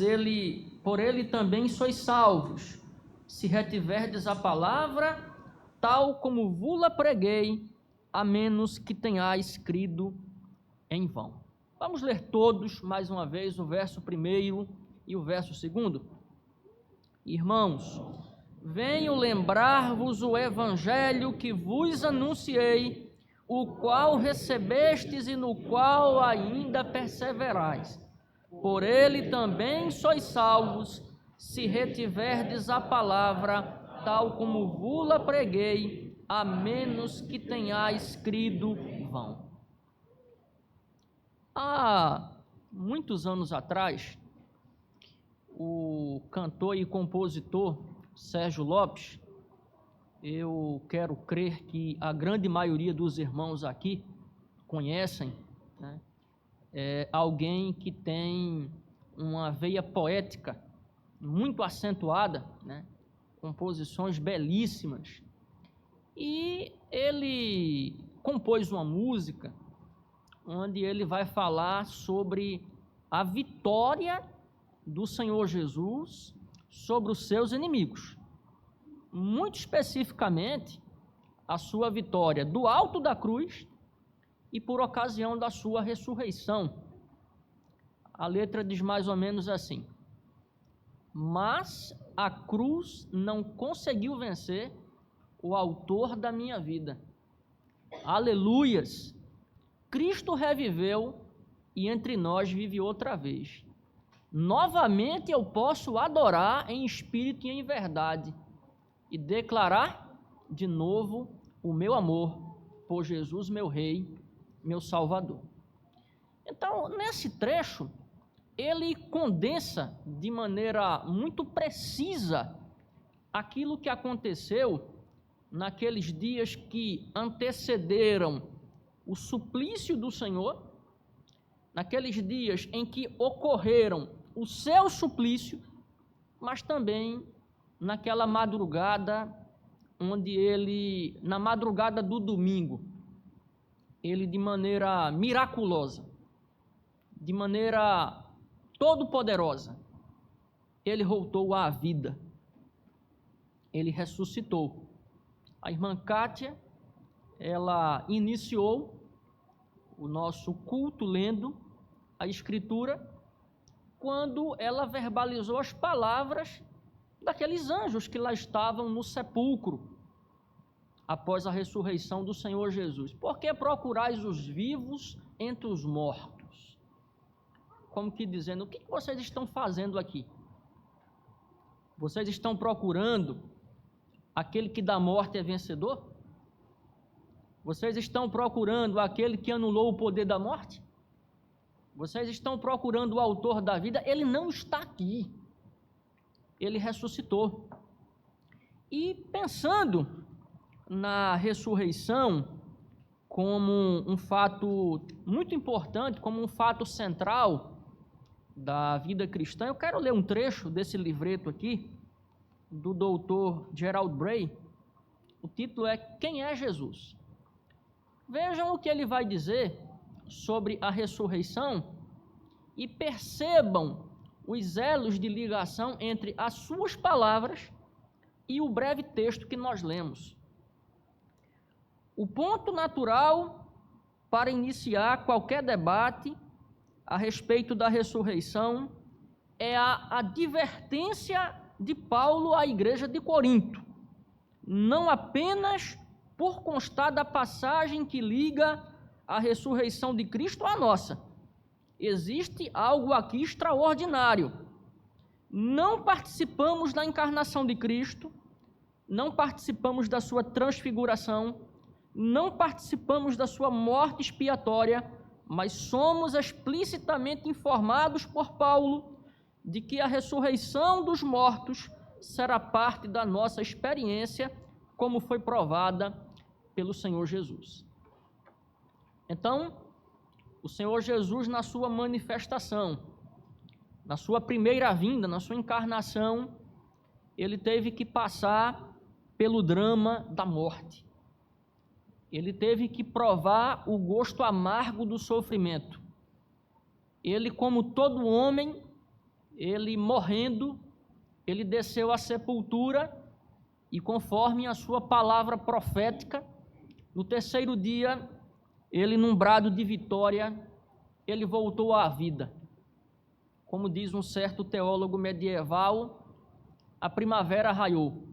por ele também sois salvos, se retiverdes a palavra, tal como vos-la preguei, a menos que tenhais crido em vão. Vamos ler todos, mais uma vez, o verso 1 e o verso 2. Irmãos, venho lembrar-vos o evangelho que vos anunciei, o qual recebestes e no qual ainda perseverais. Por ele também sois salvos, se retiverdes a palavra, tal como vos-la preguei, a menos que tenhais crido vão. Há muitos anos atrás, o cantor e compositor Sérgio Lopes, eu quero crer que a grande maioria dos irmãos aqui conhecem, né? É alguém que tem uma veia poética muito acentuada, né? Composições belíssimas. E ele compôs uma música onde ele vai falar sobre a vitória do Senhor Jesus sobre os seus inimigos. Muito especificamente, a sua vitória do alto da cruz e por ocasião da sua ressurreição. A letra diz mais ou menos assim: mas a cruz não conseguiu vencer o autor da minha vida. Aleluias! Cristo reviveu e entre nós vive outra vez. Novamente eu posso adorar em espírito e em verdade e declarar de novo o meu amor por Jesus, meu Rei, meu Salvador. Então, nesse trecho, ele condensa de maneira muito precisa aquilo que aconteceu naqueles dias que antecederam o suplício do Senhor, naqueles dias em que ocorreram o seu suplício, mas também naquela madrugada onde na madrugada do domingo, ele de maneira miraculosa, de maneira todo-poderosa, ele voltou à vida, ele ressuscitou. A irmã Kátia, ela iniciou o nosso culto lendo a Escritura, quando ela verbalizou as palavras daqueles anjos que lá estavam no sepulcro, após a ressurreição do Senhor Jesus. Por que procurais os vivos entre os mortos? Como que dizendo, o que vocês estão fazendo aqui? Vocês estão procurando aquele que da morte é vencedor? Vocês estão procurando aquele que anulou o poder da morte? Vocês estão procurando o autor da vida? Ele não está aqui. Ele ressuscitou. E pensando na ressurreição como um fato muito importante, como um fato central da vida cristã, eu quero ler um trecho desse livreto aqui, do doutor Gerald Bray. O título é Quem é Jesus? Vejam o que ele vai dizer sobre a ressurreição e percebam os elos de ligação entre as suas palavras e o breve texto que nós lemos. O ponto natural para iniciar qualquer debate a respeito da ressurreição é a advertência de Paulo à igreja de Corinto, não apenas por constar da passagem que liga a ressurreição de Cristo à nossa. Existe algo aqui extraordinário. Não participamos da encarnação de Cristo, não participamos da sua transfiguração, não participamos da sua morte expiatória, mas somos explicitamente informados por Paulo de que a ressurreição dos mortos será parte da nossa experiência, como foi provada pelo Senhor Jesus. Então, o Senhor Jesus, na sua manifestação, na sua primeira vinda, na sua encarnação, ele teve que passar pelo drama da morte. Ele teve que provar o gosto amargo do sofrimento. Ele, como todo homem, ele morrendo, ele desceu à sepultura e, conforme a sua palavra profética, no terceiro dia, ele, num brado de vitória, ele voltou à vida. Como diz um certo teólogo medieval, a primavera raiou.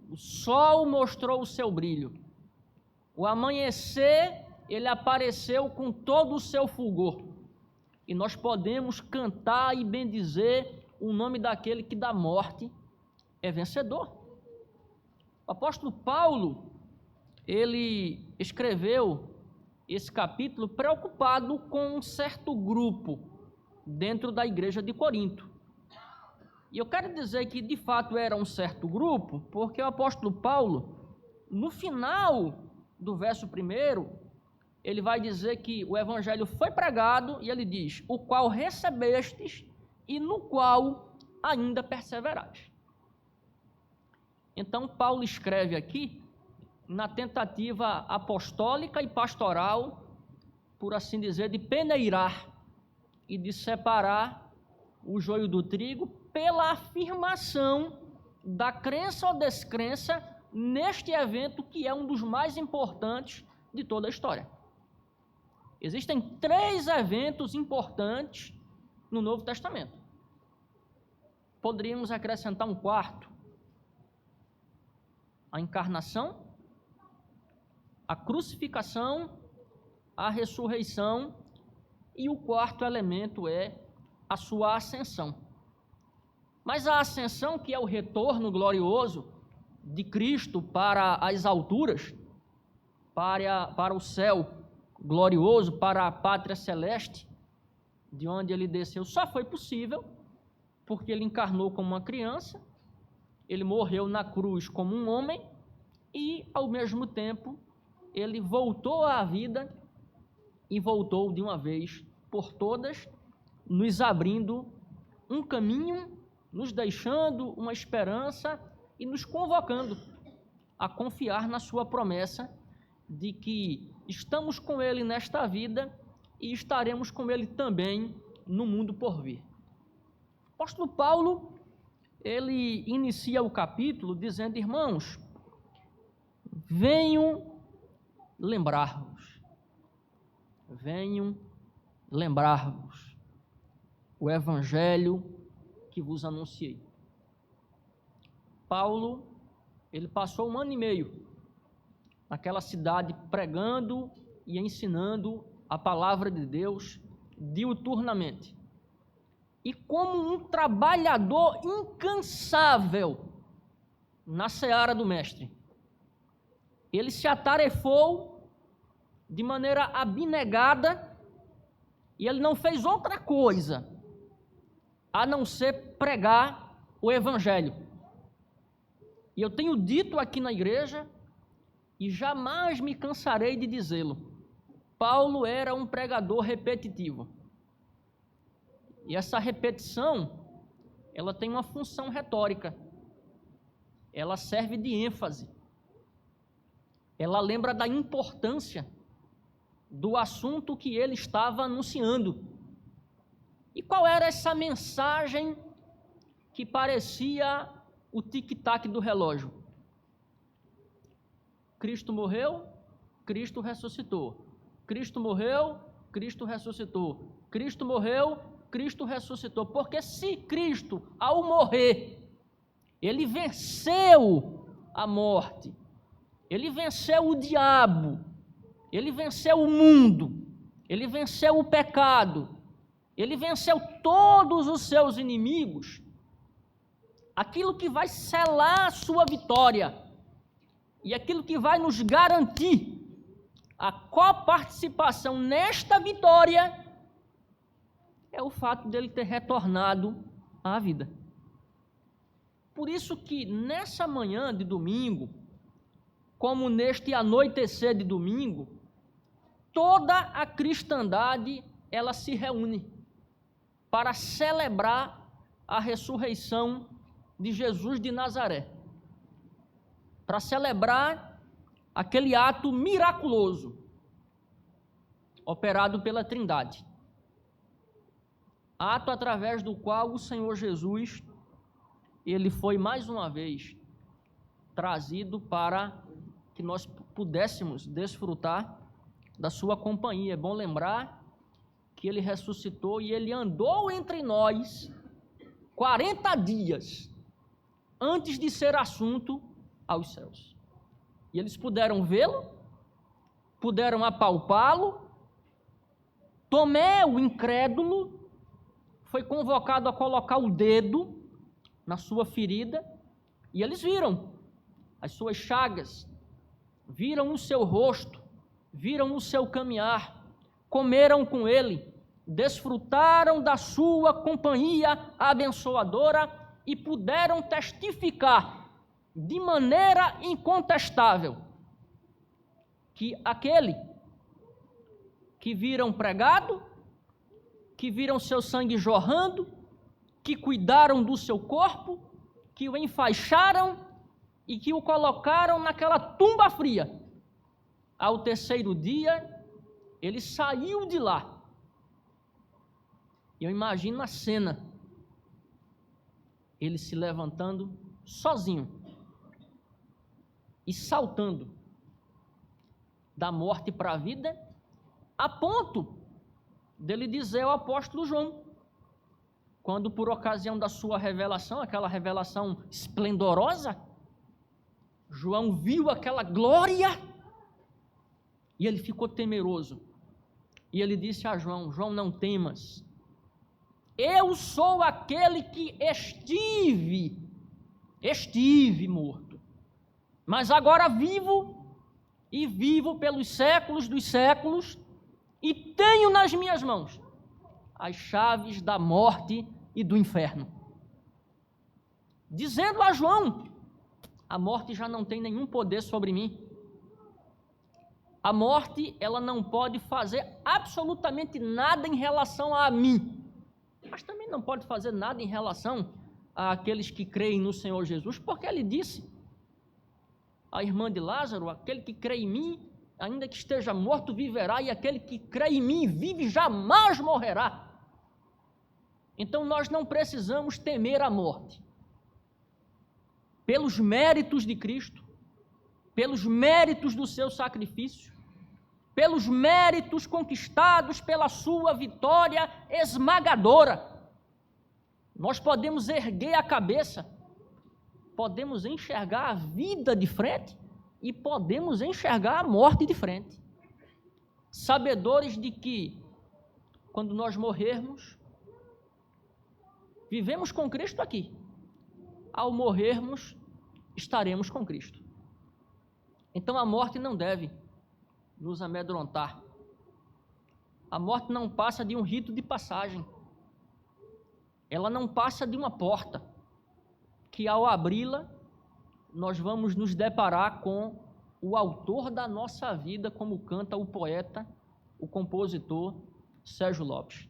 O sol mostrou o seu brilho. O amanhecer, ele apareceu com todo o seu fulgor. E nós podemos cantar e bendizer o nome daquele que da morte é vencedor. O apóstolo Paulo, ele escreveu esse capítulo preocupado com um certo grupo dentro da igreja de Corinto. E eu quero dizer que de fato era um certo grupo, porque o apóstolo Paulo, no final do verso 1, ele vai dizer que o evangelho foi pregado, e ele diz, o qual recebestes e no qual ainda perseverais. Então Paulo escreve aqui, na tentativa apostólica e pastoral, por assim dizer, de peneirar e de separar o joio do trigo pela afirmação da crença ou descrença neste evento que é um dos mais importantes de toda a história. Existem 3 eventos importantes no Novo Testamento. Poderíamos acrescentar um quarto: a encarnação, a crucificação, a ressurreição, e o quarto elemento é a sua ascensão. Mas a ascensão, que é o retorno glorioso de Cristo para as alturas, para o céu glorioso, para a pátria celeste, de onde ele desceu, só foi possível porque ele encarnou como uma criança, ele morreu na cruz como um homem e, ao mesmo tempo, ele voltou à vida e voltou de uma vez por todas, nos abrindo um caminho, nos deixando uma esperança e nos convocando a confiar na sua promessa de que estamos com ele nesta vida e estaremos com ele também no mundo por vir. O apóstolo Paulo, ele inicia o capítulo dizendo, irmãos, venham lembrar-vos o evangelho que vos anunciei. Paulo, ele passou 1 ano e meio naquela cidade pregando e ensinando a palavra de Deus diuturnamente. E como um trabalhador incansável na seara do mestre, ele se atarefou de maneira abnegada e ele não fez outra coisa a não ser pregar o evangelho. E eu tenho dito aqui na igreja e jamais me cansarei de dizê-lo, Paulo era um pregador repetitivo. E essa repetição, ela tem uma função retórica. Ela serve de ênfase. Ela lembra da importância do assunto que ele estava anunciando. E qual era essa mensagem que parecia o tic-tac do relógio? Cristo morreu, Cristo ressuscitou. Cristo morreu, Cristo ressuscitou. Cristo morreu, Cristo ressuscitou. Porque se Cristo, ao morrer, ele venceu a morte, ele venceu o diabo, ele venceu o mundo, ele venceu o pecado, ele venceu todos os seus inimigos, aquilo que vai selar a sua vitória e aquilo que vai nos garantir a coparticipação nesta vitória é o fato dele ter retornado à vida. Por isso que nessa manhã de domingo, como neste anoitecer de domingo, toda a cristandade ela se reúne para celebrar a ressurreição de Jesus de Nazaré, para celebrar aquele ato miraculoso operado pela Trindade. Ato através do qual o Senhor Jesus, ele foi mais uma vez trazido para que nós pudéssemos desfrutar da sua companhia. É bom lembrar que ele ressuscitou e ele andou entre nós 40 dias antes de ser assunto aos céus. E eles puderam vê-lo, puderam apalpá-lo. Tomé, o incrédulo, foi convocado a colocar o dedo na sua ferida e eles viram as suas chagas, viram o seu rosto, viram o seu caminhar, comeram com ele, desfrutaram da sua companhia abençoadora e puderam testificar de maneira incontestável que aquele que viram pregado, que viram seu sangue jorrando, que cuidaram do seu corpo, que o enfaixaram e que o colocaram naquela tumba fria. Ao terceiro dia, ele saiu de lá. Eu imagino a cena, ele se levantando sozinho e saltando da morte para a vida, a ponto dele dizer ao apóstolo João, quando por ocasião da sua revelação, aquela revelação esplendorosa, João viu aquela glória e ele ficou temeroso. E ele disse a João: João, não temas, eu sou aquele que estive morto, mas agora vivo e vivo pelos séculos dos séculos e tenho nas minhas mãos as chaves da morte e do inferno. Dizendo a João: a morte já não tem nenhum poder sobre mim. A morte, ela não pode fazer absolutamente nada em relação a mim, mas também não pode fazer nada em relação àqueles que creem no Senhor Jesus, porque ele disse à irmã de Lázaro: aquele que crê em mim, ainda que esteja morto, viverá, e aquele que crê em mim vive, jamais morrerá. Então nós não precisamos temer a morte. Pelos méritos de Cristo, pelos méritos do seu sacrifício, pelos méritos conquistados pela sua vitória esmagadora, nós podemos erguer a cabeça, podemos enxergar a vida de frente e podemos enxergar a morte de frente, sabedores de que, quando nós morrermos, vivemos com Cristo aqui, ao morrermos, estaremos com Cristo. Então a morte não deve nos amedrontar. A morte não passa de um rito de passagem. Ela não passa de uma porta que, ao abri-la, nós vamos nos deparar com o autor da nossa vida, como canta o poeta, o compositor Sérgio Lopes.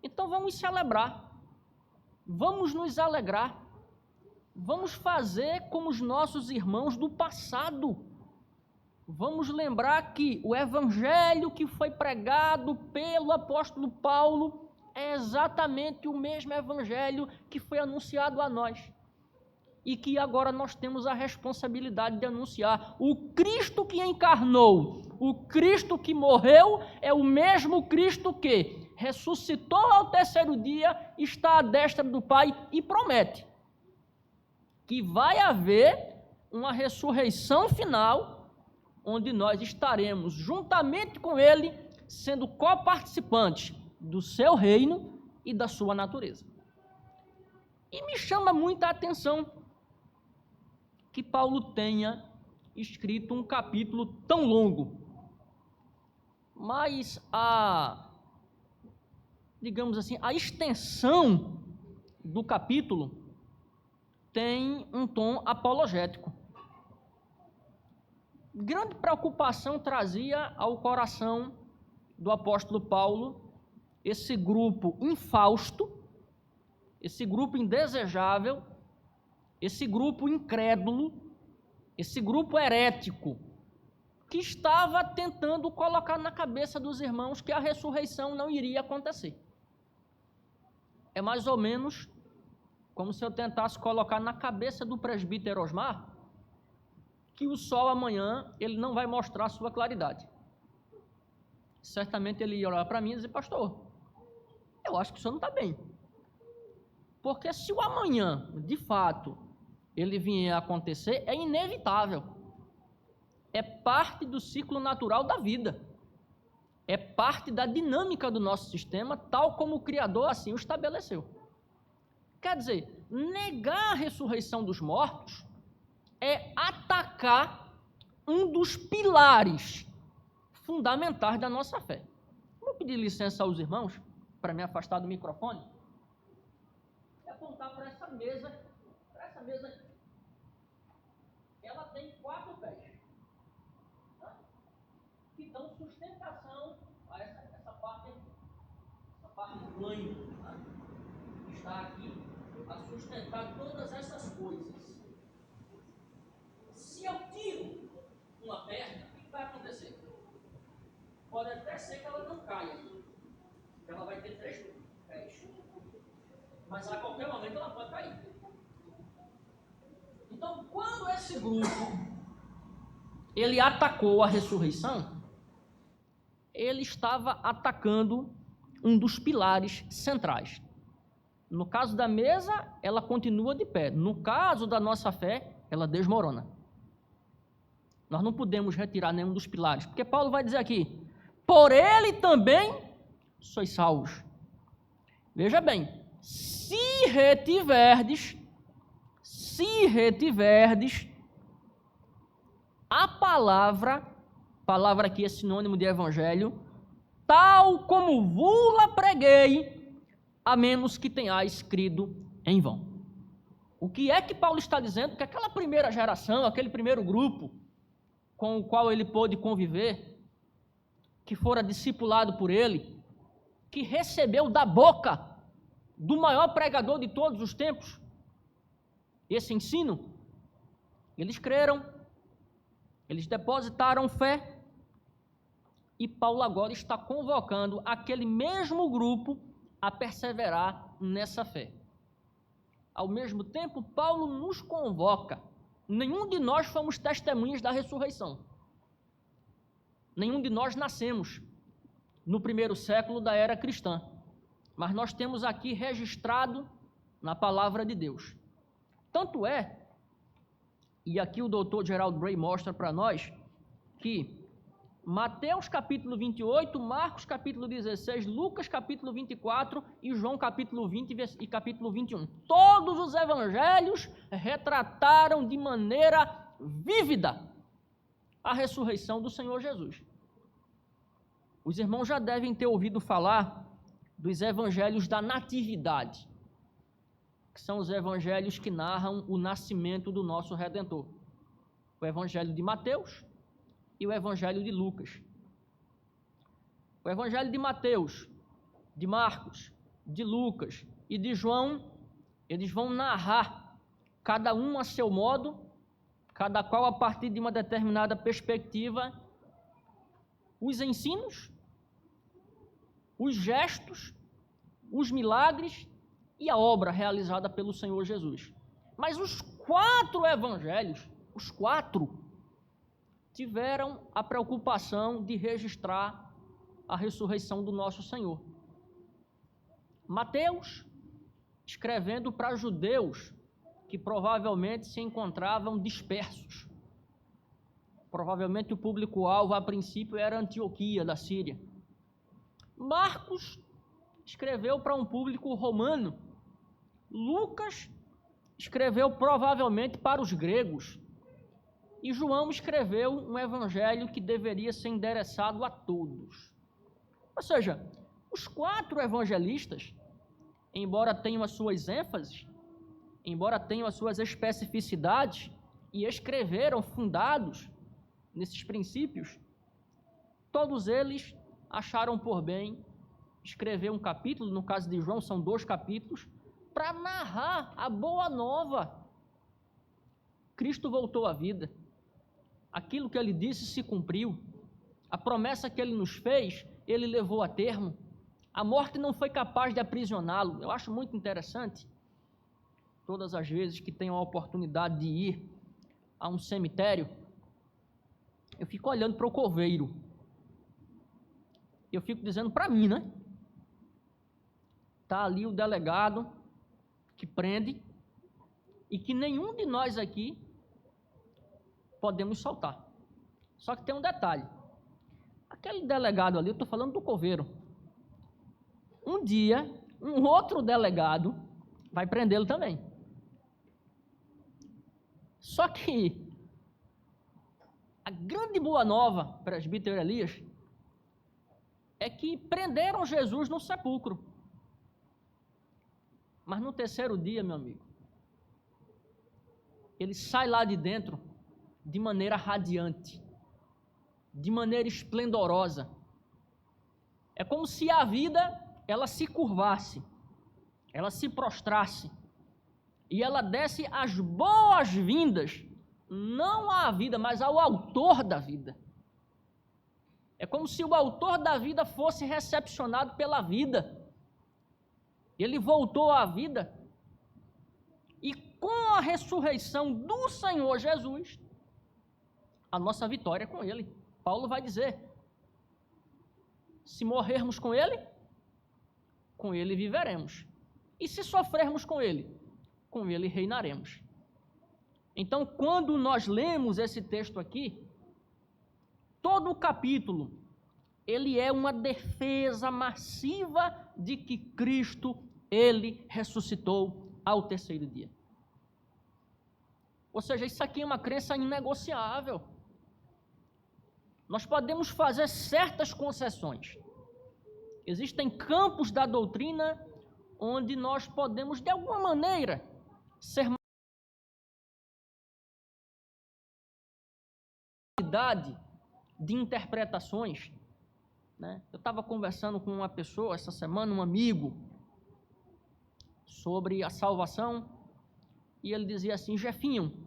Então vamos celebrar, vamos nos alegrar, vamos fazer como os nossos irmãos do passado. Vamos lembrar que o evangelho que foi pregado pelo apóstolo Paulo é exatamente o mesmo evangelho que foi anunciado a nós e que agora nós temos a responsabilidade de anunciar. O Cristo que encarnou, o Cristo que morreu, é o mesmo Cristo que ressuscitou ao terceiro dia, está à destra do Pai e promete que vai haver uma ressurreição final, onde nós estaremos juntamente com Ele, sendo coparticipantes do seu reino e da sua natureza. E me chama muita atenção que Paulo tenha escrito um capítulo tão longo, mas digamos assim, a extensão do capítulo tem um tom apologético. Grande preocupação trazia ao coração do apóstolo Paulo esse grupo infausto, esse grupo indesejável esse grupo incrédulo, esse grupo herético, que estava tentando colocar na cabeça dos irmãos que a ressurreição não iria acontecer. É mais ou menos como se eu tentasse colocar na cabeça do presbítero Osmar que o sol amanhã ele não vai mostrar a sua claridade. Certamente ele ia olhar para mim e dizer: pastor, eu acho que o senhor não está bem. Porque se o amanhã, de fato, ele vier a acontecer, é inevitável. É parte do ciclo natural da vida. É parte da dinâmica do nosso sistema, tal como o Criador assim o estabeleceu. Quer dizer, negar a ressurreição dos mortos é atacar um dos pilares fundamentais da nossa fé. Vou pedir licença aos irmãos para me afastar do microfone e apontar para essa mesa. Aqui. Ela tem 4 pés, tá? Que dão sustentação a essa parte plana, tá? Que está aqui a sustentar todas essas coisas. Se eu tiro uma perna, o que vai acontecer? Pode até ser que ela não caia, ela vai ter 3 pés, mas a qualquer momento ela pode cair. Então, quando esse grupo ele atacou a ressurreição, ele estava atacando um dos pilares centrais. No caso da mesa, ela continua de pé. No caso da nossa fé, ela desmorona. Nós não podemos retirar nenhum dos pilares, porque Paulo vai dizer aqui: por ele também sois salvos. Veja bem, se retiverdes a palavra aqui é sinônimo de evangelho, tal como vos-la preguei, a menos que tenhais crido em vão. O que é que Paulo está dizendo? Que aquela primeira geração, aquele primeiro grupo com o qual ele pôde conviver, que fora discipulado por ele, que recebeu da boca do maior pregador de todos os tempos esse ensino, eles creram, eles depositaram fé, e Paulo agora está convocando aquele mesmo grupo a perseverar nessa fé. Ao mesmo tempo, Paulo nos convoca. Nenhum de nós fomos testemunhas da ressurreição. Nenhum de nós nascemos no primeiro século da era cristã. Mas nós temos aqui registrado na palavra de Deus. Tanto é, e aqui o Dr. Gerald Bray mostra para nós, que Mateus capítulo 28, Marcos capítulo 16, Lucas capítulo 24 e João capítulo 20 e capítulo 21. Todos os evangelhos retrataram de maneira vívida a ressurreição do Senhor Jesus. Os irmãos já devem ter ouvido falar dos evangelhos da natividade, que são os evangelhos que narram o nascimento do nosso Redentor. O evangelho de Mateus e o evangelho de Lucas. O evangelho de Mateus, de Marcos, de Lucas e de João, eles vão narrar, cada um a seu modo, cada qual a partir de uma determinada perspectiva, os ensinos, os gestos, os milagres e a obra realizada pelo Senhor Jesus. Mas os 4 evangelhos, tiveram a preocupação de registrar a ressurreição do nosso Senhor. Mateus, escrevendo para judeus que provavelmente se encontravam dispersos. Provavelmente o público-alvo, a princípio, era Antioquia, da Síria. Marcos escreveu para um público romano. Lucas escreveu provavelmente para os gregos. E João escreveu um evangelho que deveria ser endereçado a todos. Ou seja, os 4 evangelistas, embora tenham as suas ênfases, embora tenham as suas especificidades, e escreveram fundados nesses princípios, todos eles acharam por bem escrever um capítulo, no caso de João são 2 capítulos, para narrar a boa nova Cristo voltou à vida. Aquilo que ele disse se cumpriu. A promessa que ele nos fez, ele levou a termo. A morte não foi capaz de aprisioná-lo. Eu acho muito interessante, todas as vezes que tenho a oportunidade de ir a um cemitério, eu fico olhando para o coveiro. Eu fico dizendo para mim, né? Está ali o delegado que prende e que nenhum de nós aqui podemos soltar. Só que tem um detalhe. Aquele delegado ali, eu estou falando do coveiro. Um dia, um outro delegado vai prendê-lo também. Só que a grande boa nova, presbítero Elias, é que prenderam Jesus no sepulcro. Mas no terceiro dia, meu amigo, ele sai lá de dentro de maneira radiante, de maneira esplendorosa. É como se a vida, ela se curvasse, ela se prostrasse, e ela desse as boas-vindas, não à vida, mas ao autor da vida. É como se o autor da vida fosse recepcionado pela vida. Ele voltou à vida, e com a ressurreição do Senhor Jesus, a nossa vitória é com Ele. Paulo vai dizer, se morrermos com Ele viveremos. E se sofrermos com Ele reinaremos. Então, quando nós lemos esse texto aqui, todo o capítulo, ele é uma defesa massiva de que Cristo, Ele ressuscitou ao terceiro dia. Ou seja, isso aqui é uma crença inegociável. Nós podemos fazer certas concessões. Existem campos da doutrina onde nós podemos, de alguma maneira, ser de interpretações, né? Eu estava conversando com uma pessoa essa semana, um amigo, sobre a salvação, e ele dizia assim, Jefinho,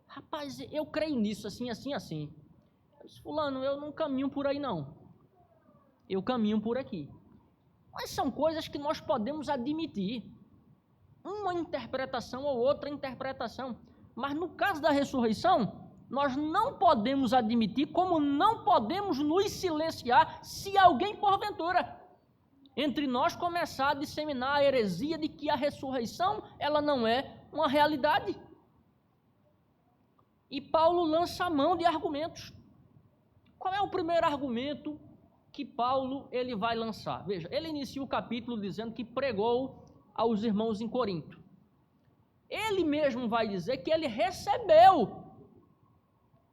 rapaz, eu creio nisso, assim. Eu disse, fulano, eu não caminho por aí não, eu caminho por aqui. Mas são coisas que nós podemos admitir, uma interpretação ou outra interpretação, mas no caso da ressurreição, nós não podemos admitir, como não podemos nos silenciar, se alguém, porventura, entre nós começar a disseminar a heresia de que a ressurreição, ela não é uma realidade. E Paulo lança a mão de argumentos. Qual é o primeiro argumento que Paulo ele vai lançar? Veja, ele inicia o capítulo dizendo que pregou aos irmãos em Corinto. Ele mesmo vai dizer que ele recebeu,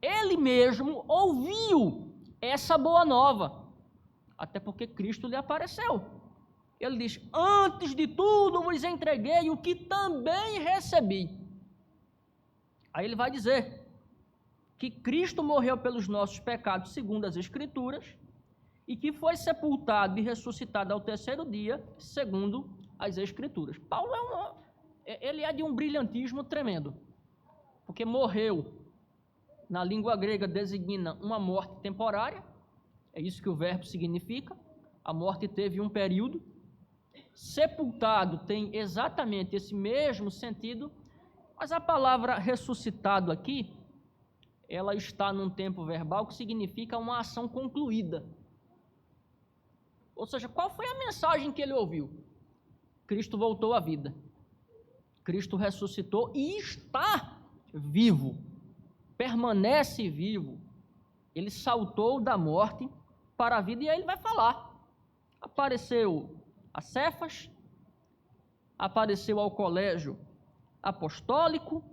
ele mesmo ouviu essa boa nova, até porque Cristo lhe apareceu. Ele diz, antes de tudo vos entreguei o que também recebi. Aí ele vai dizer que Cristo morreu pelos nossos pecados segundo as Escrituras e que foi sepultado e ressuscitado ao terceiro dia segundo as Escrituras. Paulo ele é de um brilhantismo tremendo, porque morreu, na língua grega designa uma morte temporária, é isso que o verbo significa, a morte teve um período. Sepultado tem exatamente esse mesmo sentido, mas a palavra ressuscitado aqui, ela está num tempo verbal que significa uma ação concluída. Ou seja, qual foi a mensagem que ele ouviu? Cristo voltou à vida. Cristo ressuscitou e está vivo. Permanece vivo. Ele saltou da morte para a vida e aí ele vai falar. Apareceu a Cefas, apareceu ao colégio apostólico,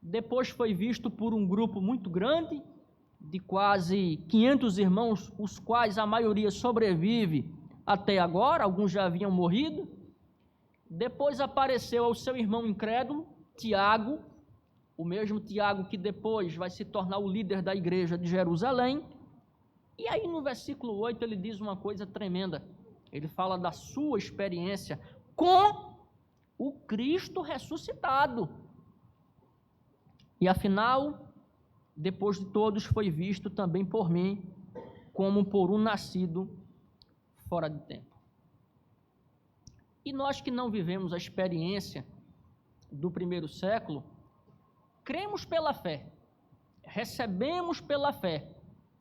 depois foi visto por um grupo muito grande, de quase 500 irmãos, os quais a maioria sobrevive até agora, alguns já haviam morrido. Depois apareceu ao seu irmão incrédulo, Tiago, o mesmo Tiago que depois vai se tornar o líder da igreja de Jerusalém. E aí no versículo 8 ele diz uma coisa tremenda. Ele fala da sua experiência com o Cristo ressuscitado. E afinal, depois de todos, foi visto também por mim como por um nascido fora de tempo. E nós que não vivemos a experiência do primeiro século, cremos pela fé, recebemos pela fé,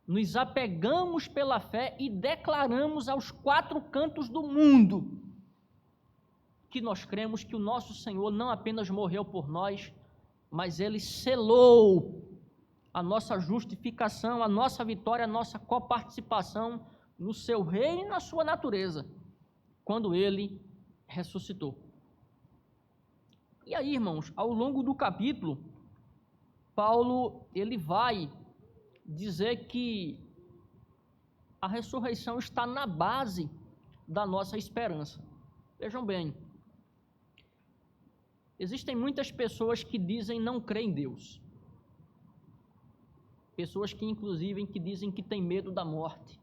nos apegamos pela fé e declaramos aos quatro cantos do mundo que nós cremos que o nosso Senhor não apenas morreu por nós, mas Ele selou a nossa justificação, a nossa vitória, a nossa coparticipação no seu reino e na sua natureza, quando Ele ressuscitou. E aí, irmãos, ao longo do capítulo, Paulo, ele vai dizer que a ressurreição está na base da nossa esperança. Vejam bem, existem muitas pessoas que dizem não crer em Deus. Pessoas que, inclusive, que dizem que têm medo da morte.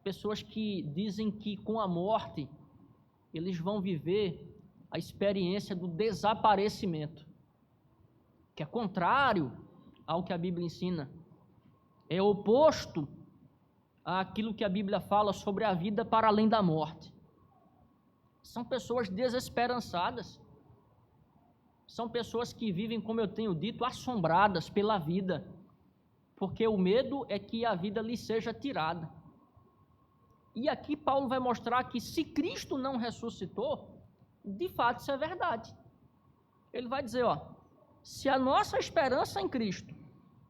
Pessoas que dizem que com a morte eles vão viver a experiência do desaparecimento, que é contrário ao que a Bíblia ensina. É oposto àquilo que a Bíblia fala sobre a vida para além da morte. São pessoas desesperançadas. São pessoas que vivem, como eu tenho dito, assombradas pela vida, porque o medo é que a vida lhes seja tirada. E aqui Paulo vai mostrar que se Cristo não ressuscitou, de fato isso é verdade. Ele vai dizer, se a nossa esperança em Cristo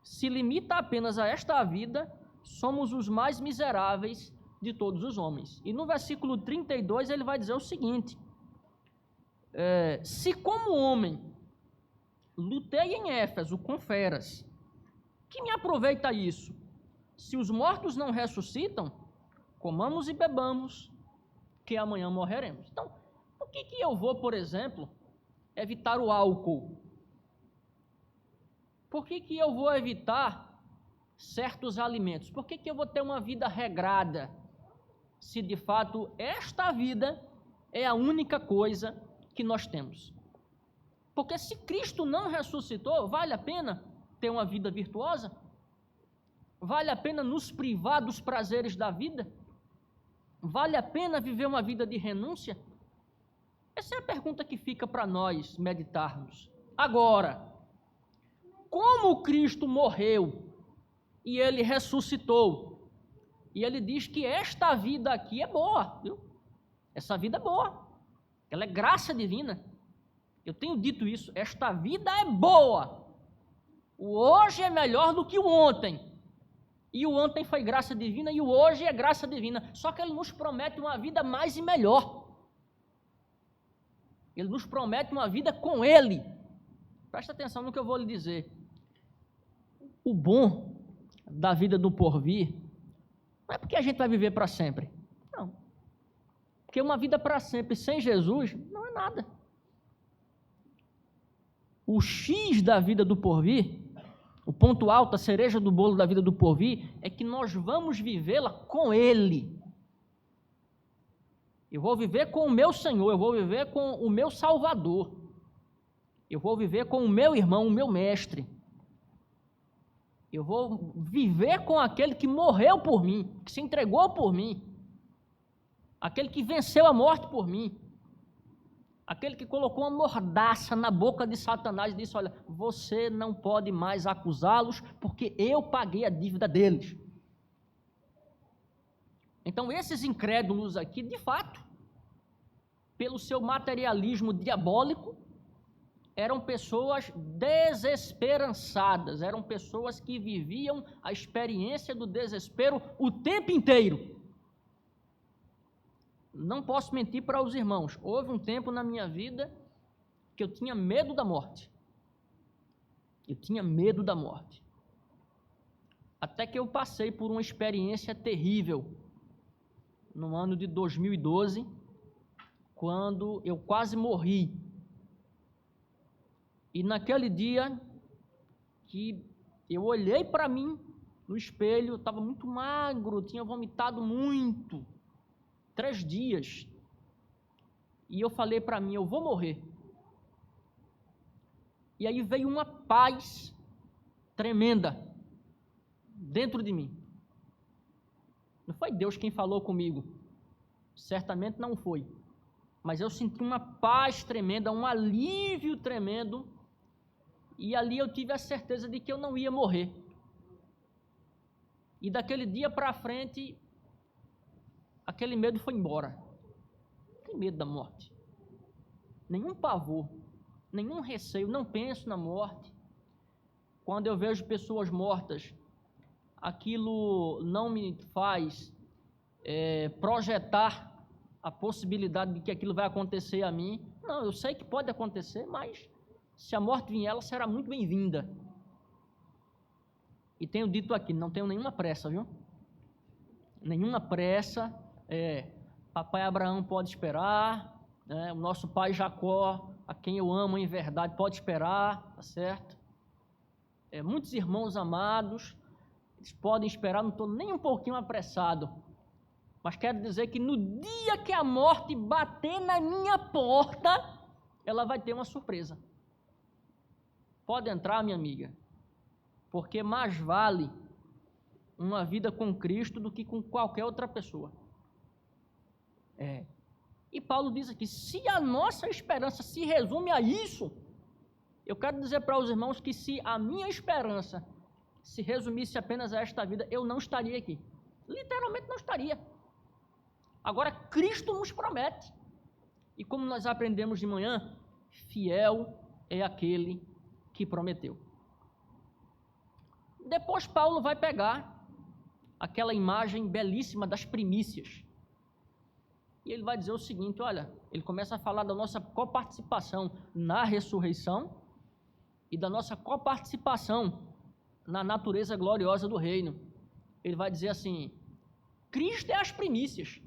se limita apenas a esta vida, somos os mais miseráveis de todos os homens. E no versículo 32 ele vai dizer o seguinte, se como homem lutei em Éfeso com feras, que me aproveita isso? Se os mortos não ressuscitam, comamos e bebamos, que amanhã morreremos. Então, por que eu vou, por exemplo, evitar o álcool? Por que eu vou evitar certos alimentos? Por que eu vou ter uma vida regrada, se de fato esta vida é a única coisa que nós temos? Porque se Cristo não ressuscitou, vale a pena ter uma vida virtuosa? Vale a pena nos privar dos prazeres da vida? Vale a pena viver uma vida de renúncia? Essa é a pergunta que fica para nós meditarmos. Agora, como Cristo morreu e Ele ressuscitou, e Ele diz que esta vida aqui é boa, viu? Essa vida é boa, ela é graça divina. Eu tenho dito isso, esta vida é boa. O hoje é melhor do que o ontem. E o ontem foi graça divina e o hoje é graça divina. Só que Ele nos promete uma vida mais e melhor. Ele nos promete uma vida com Ele. Presta atenção no que eu vou lhe dizer. O bom da vida do porvir não é porque a gente vai viver para sempre. Não. Porque uma vida para sempre sem Jesus não é nada. O X da vida do porvir, o ponto alto, a cereja do bolo da vida do porvir, é que nós vamos vivê-la com Ele. Eu vou viver com o meu Senhor, eu vou viver com o meu Salvador. Eu vou viver com o meu irmão, o meu mestre. Eu vou viver com aquele que morreu por mim, que se entregou por mim. Aquele que venceu a morte por mim. Aquele que colocou uma mordaça na boca de Satanás e disse, olha, você não pode mais acusá-los porque eu paguei a dívida deles. Então esses incrédulos aqui, de fato, pelo seu materialismo diabólico, eram pessoas desesperançadas, eram pessoas que viviam a experiência do desespero o tempo inteiro. Não posso mentir para os irmãos, houve um tempo na minha vida que eu tinha medo da morte. Eu tinha medo da morte. Até que eu passei por uma experiência terrível no ano de 2012, quando eu quase morri. E naquele dia que eu olhei para mim no espelho, eu estava muito magro, tinha vomitado muito, 3 dias, e eu falei para mim, eu vou morrer. E aí veio uma paz tremenda dentro de mim. Não foi Deus quem falou comigo, certamente não foi, mas eu senti uma paz tremenda, um alívio tremendo, e ali eu tive a certeza de que eu não ia morrer. E daquele dia para frente, aquele medo foi embora. Não tem medo da morte, nenhum pavor, nenhum receio, não penso na morte. Quando eu vejo pessoas mortas, aquilo não me faz projetar a possibilidade de que aquilo vai acontecer a mim. Não, eu sei que pode acontecer, mas se a morte vier, ela será muito bem-vinda. E tenho dito aqui, não tenho nenhuma pressa, viu? Nenhuma pressa. Papai Abraão pode esperar, o nosso pai Jacó, a quem eu amo em verdade, pode esperar, tá certo? Muitos irmãos amados, eles podem esperar, não estou nem um pouquinho apressado, mas quero dizer que no dia que a morte bater na minha porta, ela vai ter uma surpresa. Pode entrar, minha amiga, porque mais vale uma vida com Cristo do que com qualquer outra pessoa. E Paulo diz aqui, se a nossa esperança se resume a isso, eu quero dizer para os irmãos que se a minha esperança se resumisse apenas a esta vida, eu não estaria aqui. Literalmente não estaria. Agora, Cristo nos promete. E como nós aprendemos de manhã, fiel é aquele que prometeu. Depois Paulo vai pegar aquela imagem belíssima das primícias. E ele vai dizer o seguinte, olha, ele começa a falar da nossa coparticipação na ressurreição e da nossa coparticipação na natureza gloriosa do reino. Ele vai dizer assim, Cristo é as primícias,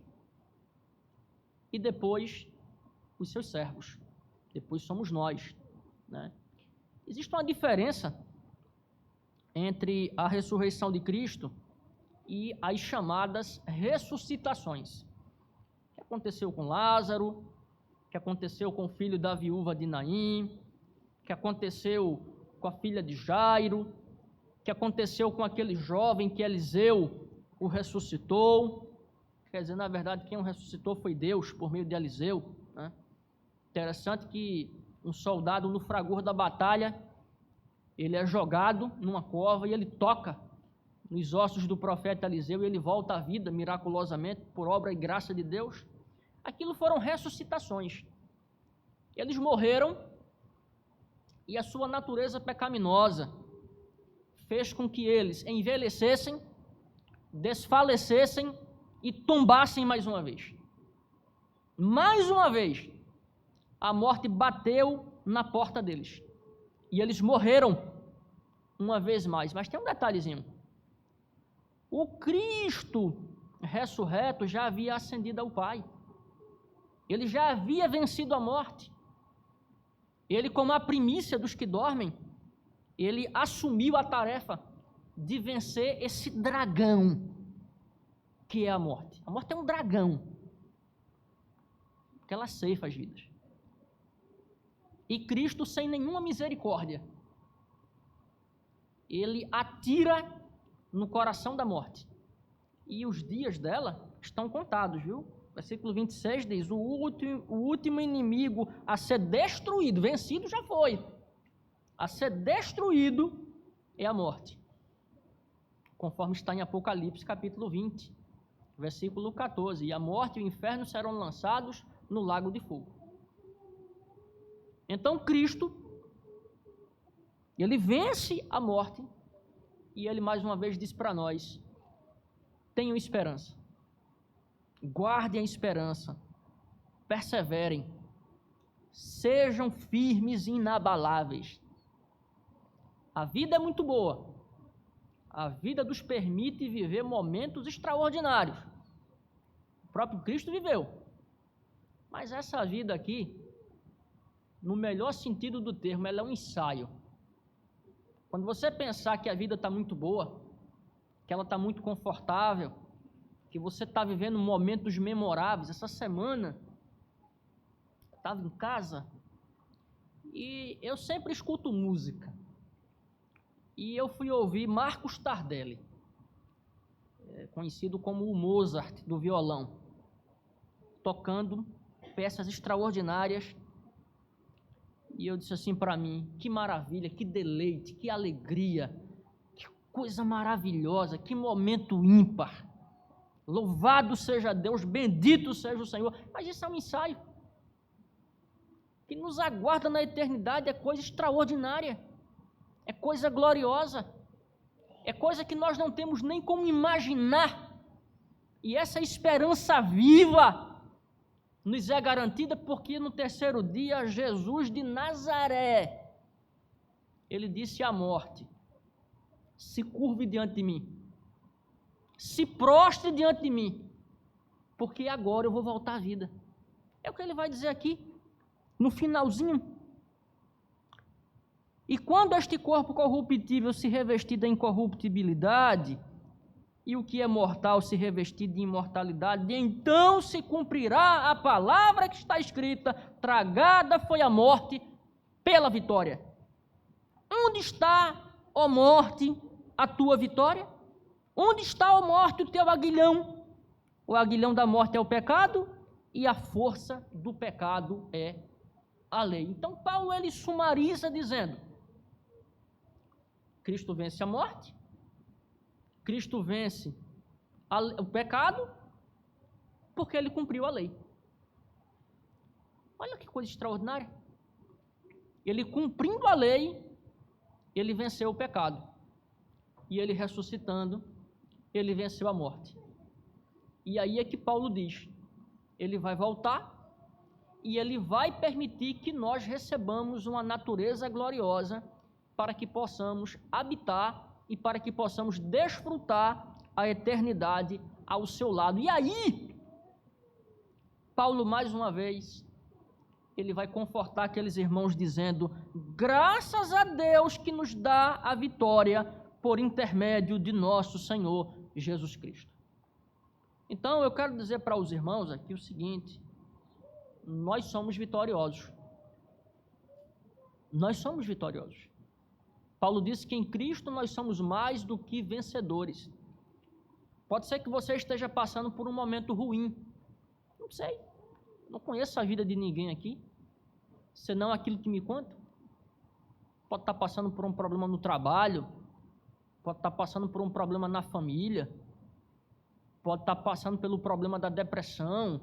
e depois os seus servos, depois somos nós, né? Existe uma diferença entre a ressurreição de Cristo e as chamadas ressuscitações. O que aconteceu com Lázaro, o que aconteceu com o filho da viúva de Naim, o que aconteceu com a filha de Jairo, o que aconteceu com aquele jovem que Eliseu o ressuscitou. Quer dizer, na verdade, quem o ressuscitou foi Deus, por meio de Eliseu, né? Interessante que um soldado no fragor da batalha, ele é jogado numa cova e ele toca nos ossos do profeta Eliseu e ele volta à vida miraculosamente, por obra e graça de Deus. Aquilo foram ressuscitações. Eles morreram e a sua natureza pecaminosa fez com que eles envelhecessem, desfalecessem e tombassem mais uma vez. Mais uma vez, a morte bateu na porta deles. E eles morreram uma vez mais. Mas tem um detalhezinho. O Cristo ressurreto já havia ascendido ao Pai. Ele já havia vencido a morte. Ele, como a primícia dos que dormem, ele assumiu a tarefa de vencer esse dragão que é a morte. A morte é um dragão, porque ela ceifa as vidas. E Cristo, sem nenhuma misericórdia, ele atira no coração da morte. E os dias dela estão contados, viu? Versículo 26 diz, o último inimigo a ser destruído, vencido já foi, a ser destruído é a morte, conforme está em Apocalipse capítulo 20, versículo 14, e a morte e o inferno serão lançados no lago de fogo. Então Cristo, ele vence a morte, e ele mais uma vez diz para nós, tenham esperança, guardem a esperança, perseverem, sejam firmes e inabaláveis. A vida é muito boa, a vida nos permite viver momentos extraordinários, o próprio Cristo viveu, mas essa vida aqui, no melhor sentido do termo, ela é um ensaio. Quando você pensar que a vida está muito boa, que ela está muito confortável, que você está vivendo momentos memoráveis, essa semana, estava em casa, E eu sempre escuto música. E eu fui ouvir Marcos Tardelli, conhecido como o Mozart do violão, tocando peças extraordinárias. E eu disse assim para mim, que maravilha, que deleite, que alegria, que coisa maravilhosa, que momento ímpar. Louvado seja Deus, bendito seja o Senhor. Mas isso é um ensaio. O que nos aguarda na eternidade é coisa extraordinária, é coisa gloriosa, é coisa que nós não temos nem como imaginar. E essa esperança viva nos é garantida porque no terceiro dia Jesus de Nazaré, ele disse à morte: se curve diante de mim, se prostre diante de mim, porque agora eu vou voltar à vida. É o que ele vai dizer aqui, no finalzinho. E quando este corpo corruptível se revestir da incorruptibilidade, e o que é mortal se revestir de imortalidade, então se cumprirá a palavra que está escrita: tragada foi a morte pela vitória. Onde está, ó morte, a tua vitória? Onde está, ó morte, o teu aguilhão? O aguilhão da morte é o pecado, e a força do pecado é a lei. Então Paulo, ele sumariza dizendo: Cristo vence a morte, Cristo vence o pecado, porque ele cumpriu a lei. Olha que coisa extraordinária. Ele cumprindo a lei, ele venceu o pecado. E ele ressuscitando, ele venceu a morte. E aí é que Paulo diz, ele vai voltar e ele vai permitir que nós recebamos uma natureza gloriosa para que possamos habitar e para que possamos desfrutar a eternidade ao seu lado. E aí, Paulo, mais uma vez, ele vai confortar aqueles irmãos dizendo: graças a Deus que nos dá a vitória por intermédio de nosso Senhor Jesus Cristo. Então, eu quero dizer para os irmãos aqui o seguinte: nós somos vitoriosos. Nós somos vitoriosos. Paulo disse que em Cristo nós somos mais do que vencedores. Pode ser que você esteja passando por um momento ruim. Não sei. Não conheço a vida de ninguém aqui, senão aquilo que me conta. Pode estar passando por um problema no trabalho, pode estar passando por um problema na família, pode estar passando pelo problema da depressão,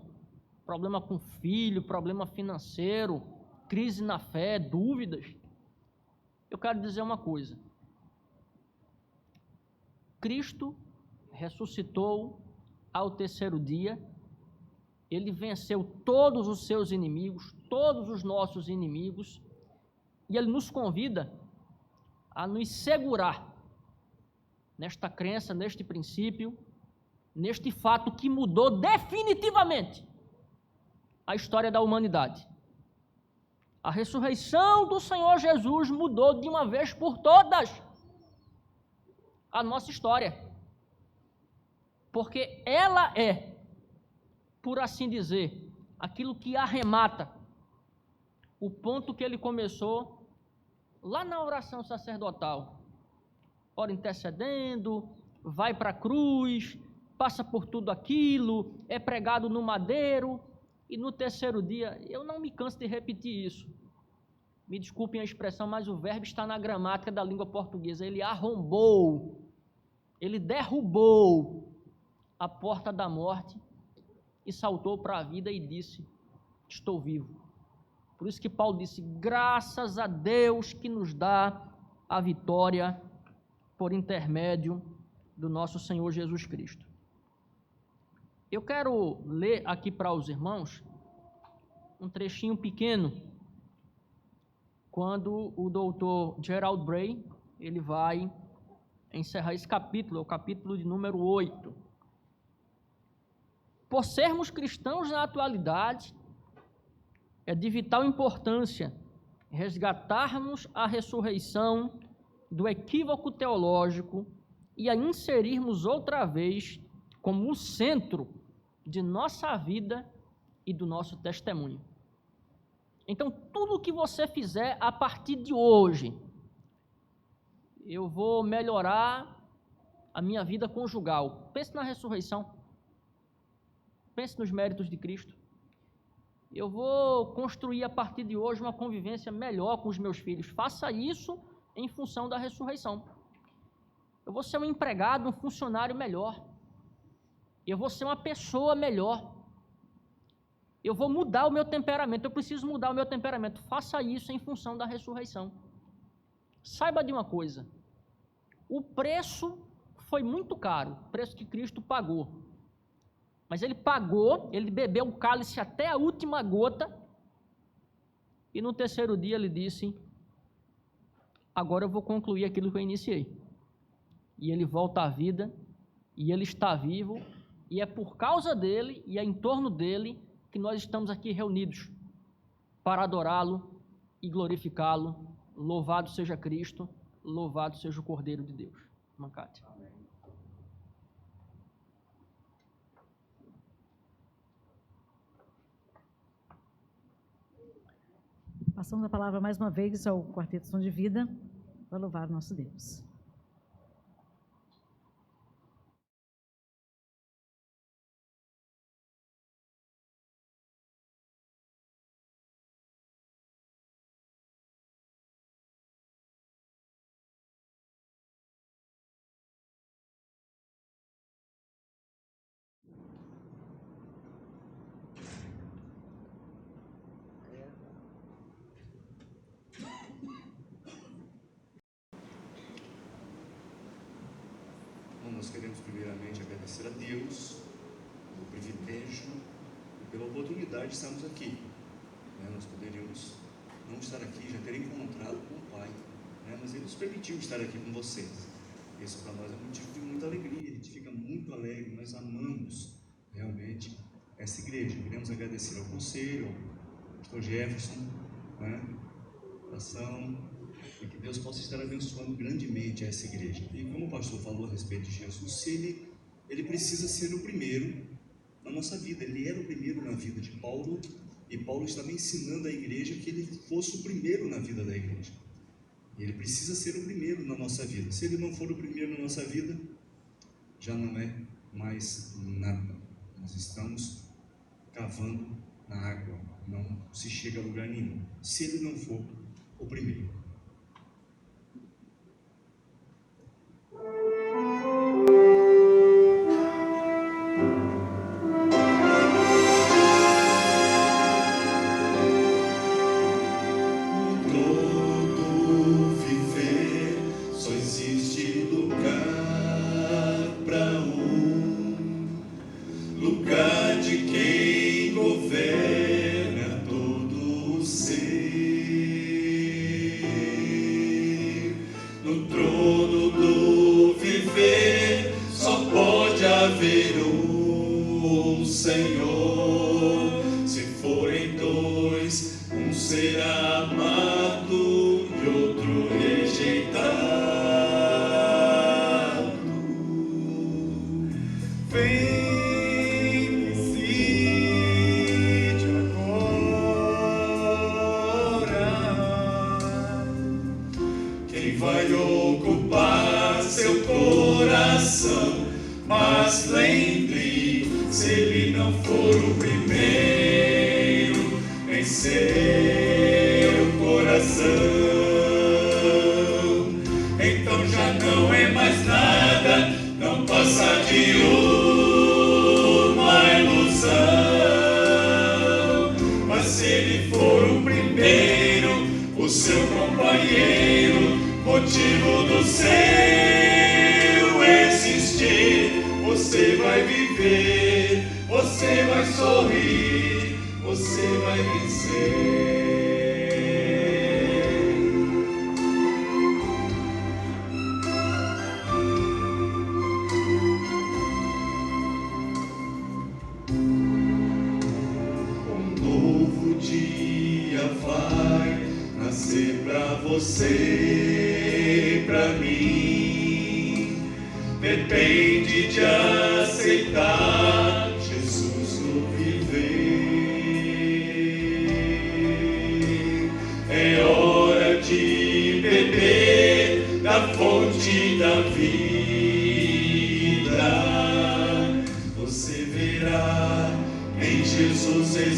problema com filho, problema financeiro, crise na fé, dúvidas. Eu quero dizer uma coisa: Cristo ressuscitou ao terceiro dia, ele venceu todos os seus inimigos, todos os nossos inimigos, e ele nos convida a nos segurar nesta crença, neste princípio, neste fato que mudou definitivamente a história da humanidade. A ressurreição do Senhor Jesus mudou de uma vez por todas a nossa história, porque ela é, por assim dizer, aquilo que arremata o ponto que ele começou lá na oração sacerdotal. Ora intercedendo, vai para a cruz, passa por tudo aquilo, é pregado no madeiro, e no terceiro dia, eu não me canso de repetir isso. Me desculpem a expressão, mas o verbo está na gramática da língua portuguesa. Ele arrombou, ele derrubou a porta da morte e saltou para a vida e disse: estou vivo. Por isso que Paulo disse: graças a Deus que nos dá a vitória por intermédio do nosso Senhor Jesus Cristo. Eu quero ler aqui para os irmãos um trechinho pequeno, quando o doutor Gerald Bray, ele vai encerrar esse capítulo, é o capítulo de número 8. Por sermos cristãos na atualidade, é de vital importância resgatarmos a ressurreição do equívoco teológico e a inserirmos outra vez como o centro de nossa vida e do nosso testemunho. Então, tudo que você fizer a partir de hoje, eu vou melhorar a minha vida conjugal. Pense na ressurreição. Pense nos méritos de Cristo. Eu vou construir a partir de hoje uma convivência melhor com os meus filhos. Faça isso em função da ressurreição. Eu vou ser um empregado, um funcionário melhor. Eu vou ser uma pessoa melhor. Eu vou mudar o meu temperamento. Eu preciso mudar o meu temperamento. Faça isso em função da ressurreição. Saiba de uma coisa. O preço foi muito caro. O preço que Cristo pagou. Mas ele pagou, ele bebeu o cálice até a última gota, e no terceiro dia ele disse, agora eu vou concluir aquilo que eu iniciei. E ele volta à vida, e ele está vivo, e é por causa dele, e é em torno dele, que nós estamos aqui reunidos, para adorá-lo e glorificá-lo. Louvado seja Cristo, louvado seja o Cordeiro de Deus. Macate. Passamos a palavra mais uma vez ao Quarteto Som de Vida, para louvar o nosso Deus. Nós queremos primeiramente agradecer a Deus pelo privilégio e pela oportunidade de estarmos aqui. Nós poderíamos não estar aqui, já ter encontrado com o Pai, mas Ele nos permitiu estar aqui com vocês. Isso para nós é um motivo de muita alegria, a gente fica muito alegre, nós amamos realmente essa igreja. Queremos agradecer ao conselho, ao pastor Jefferson, a ação, e que Deus possa estar abençoando grandemente essa igreja. E como o pastor falou a respeito de Jesus, ele precisa ser o primeiro na nossa vida. Ele era o primeiro na vida de Paulo, e Paulo estava ensinando a igreja que ele fosse o primeiro na vida da igreja. E ele precisa ser o primeiro na nossa vida. Se ele não for o primeiro na nossa vida, já não é mais nada. Nós estamos cavando na água, não se chega a lugar nenhum, se ele não for o primeiro.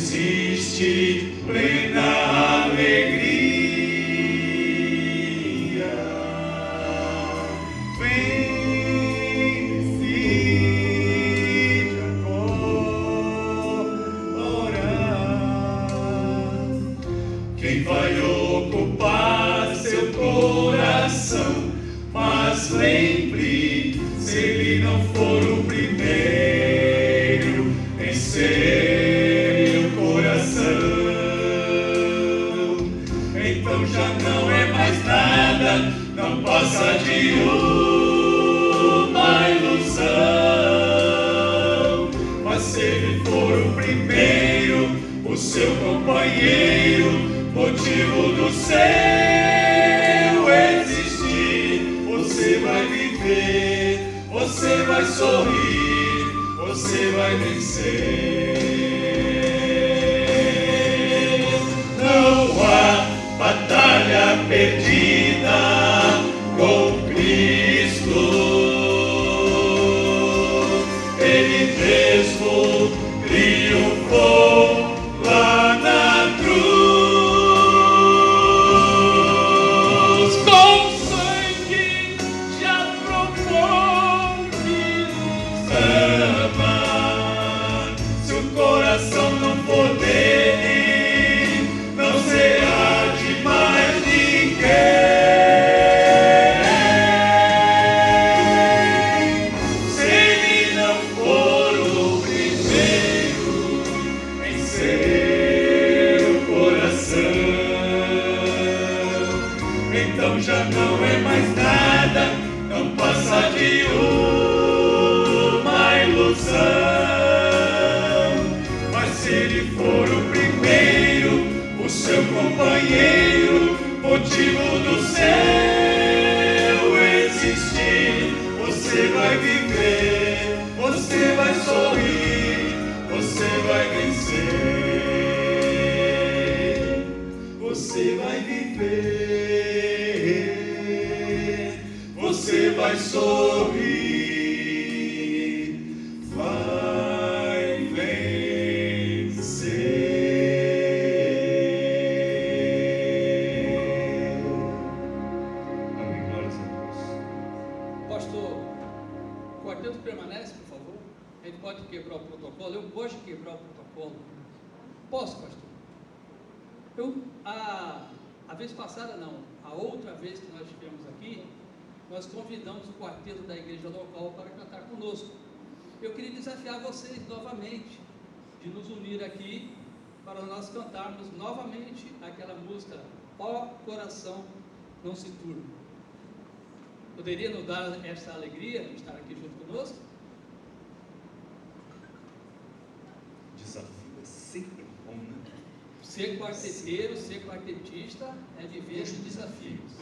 existe plena alegria. Vem, decide agora. Quem vai ocupar seu coração? Mas lembre, se ele não for o primeiro em seu coração, então já não é mais nada, não passa de uma ilusão. Mas se ele for o primeiro, o seu companheiro, motivo do seu existir, você vai viver, você vai sorrir, você vai vencer. Não há batalha perdida com Cristo. Ele mesmo triunfou lá na cruz. Com sangue já provou que nos ama. Se o coração não for dele, não será de mais ninguém. Se ele não for o primeiro em seu coração, então já não é mais nada, não passa de uma ilusão. Mas se ele for o primeiro, o seu companheiro, motivo do seu existir, você vai viver, você vai sorrir, você vai vencer. Você vai viver, você vai sorrir, vai vencer. Amém. Glórias a Deus. Pastor, o quarteto permanece, por favor? A gente pode quebrar o protocolo? Eu gosto de quebrar o protocolo. Posso, pastor? A vez passada não, a outra vez que nós estivemos aqui, nós convidamos o quarteto da igreja local para cantar conosco. Eu queria desafiar vocês novamente, de nos unir aqui, para nós cantarmos novamente aquela música, Ó Coração Não Se Turbe. Poderia nos dar essa alegria de estar aqui junto conosco? Desafio é sempre bom, né? Ser quarteteiro, ser quartetista é viver de desafios.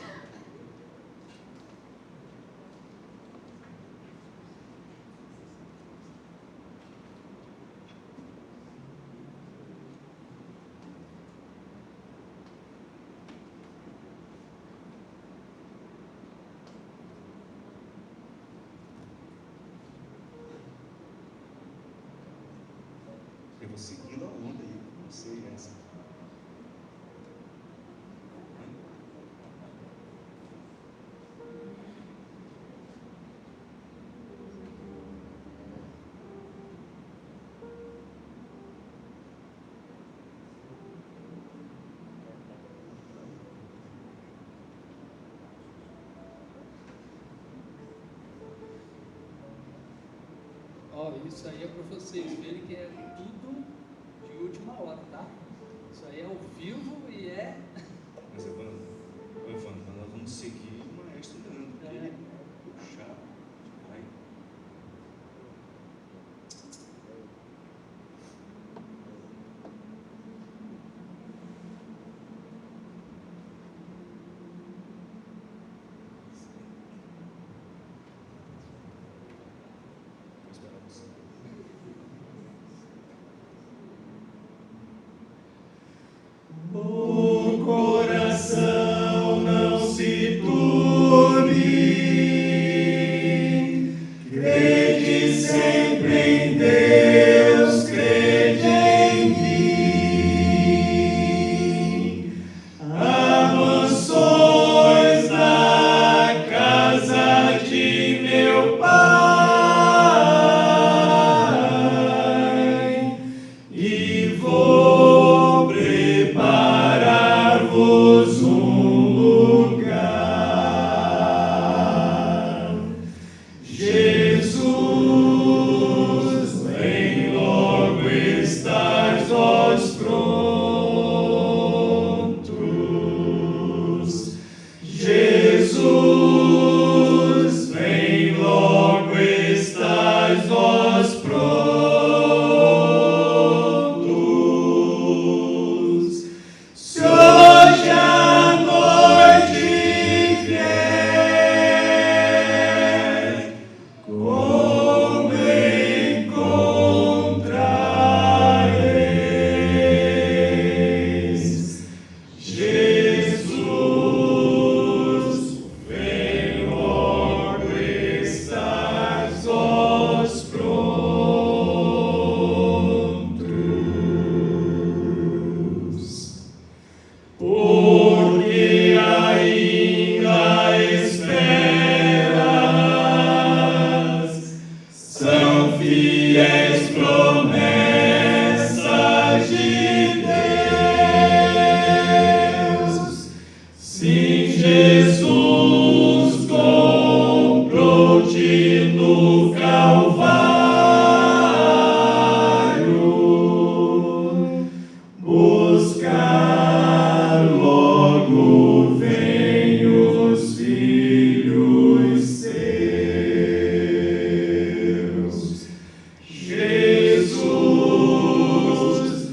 Eu vou seguindo a onda aí, não sei essa. Ó, isso aí é para vocês verem que é tudo de última hora, tá? Isso aí é ao vivo e é... Mas Evandro, nós vamos seguir o maestro Leandro, porque ele é puxado. Vai. Vou esperar você. O coração não se turbe. fiéis promessas de Deus. Sim, Jesus comprou-te no Calvário. Buscar logo vem os filhos seus. Jesus,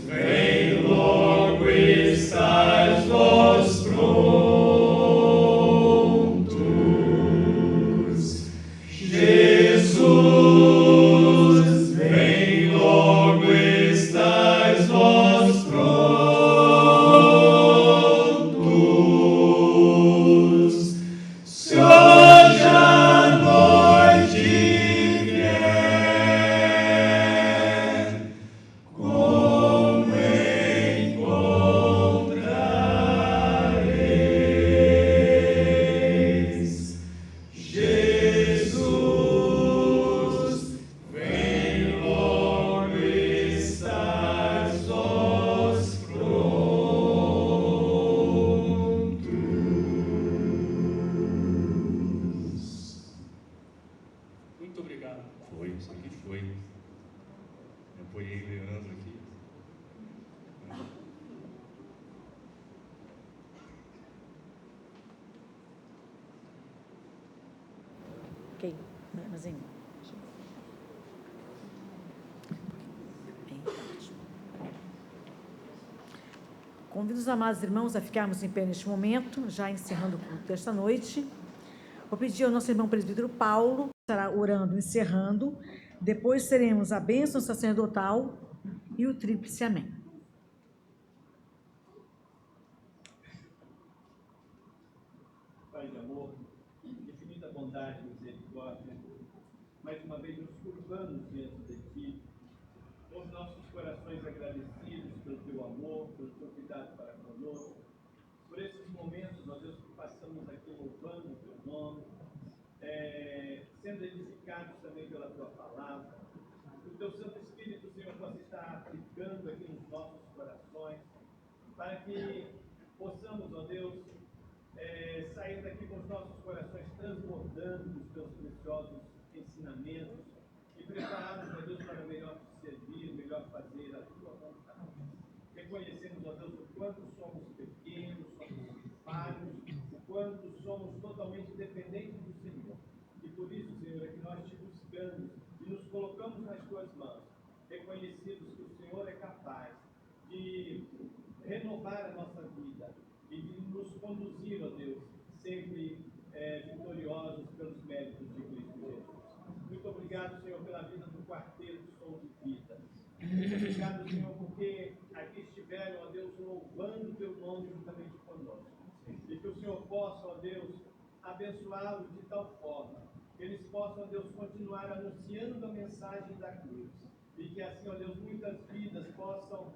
vem logo, estais vós prontos. Jesus, vem logo, estais vós prontos. Se hoje a noite vier, como encontrareis? Jesus, vem logo, estais vós prontos. Muito obrigado. Foi, isso aqui foi. Me apoiei Leandro aqui. Ok, armazinho. Convido os amados irmãos a ficarmos em pé neste momento, já encerrando o culto desta noite. Vou pedir ao nosso irmão presbítero Paulo, que estará orando, encerrando. Depois teremos a bênção sacerdotal e o tríplice amém. Pai de amor, de infinita bondade e misericórdia, mais uma vez nos curvamos diante de Ti, com os nossos corações agradecidos pelo Teu amor, pelo Teu cuidado para conosco, por esses momentos, ó Deus, que passamos aqui louvando o Teu nome, sendo edificados também pela Tua palavra. Que o Teu Santo Espírito, Senhor, possa estar aplicando aqui nos nossos corações, para que possamos, ó Deus, sair daqui com os nossos corações transbordando dos Teus preciosos ensinamentos e preparados, ó Deus, para melhor te servir, melhor fazer a Tua vontade. Reconhecemos, ó Deus, o quanto somos pequenos, somos falhos, o quanto somos totalmente dependentes do Senhor. E por isso, Senhor, é que nós te buscamos e nos colocamos nas Tuas mãos, reconhecidos que o Senhor é capaz de renovar a nossa vida e de nos conduzir, ó Deus, sempre vitoriosos pelos méritos de Cristo Jesus. Muito obrigado, Senhor, pela vida do quarteto Som de Vida. Muito obrigado, Senhor, porque aqui estiveram, ó Deus, louvando o Teu nome juntamente conosco. E que o Senhor possa, ó Deus, abençoá-los de tal forma que eles possam, ó Deus, continuar anunciando a mensagem da cruz. E que assim, ó Deus, muitas vidas possam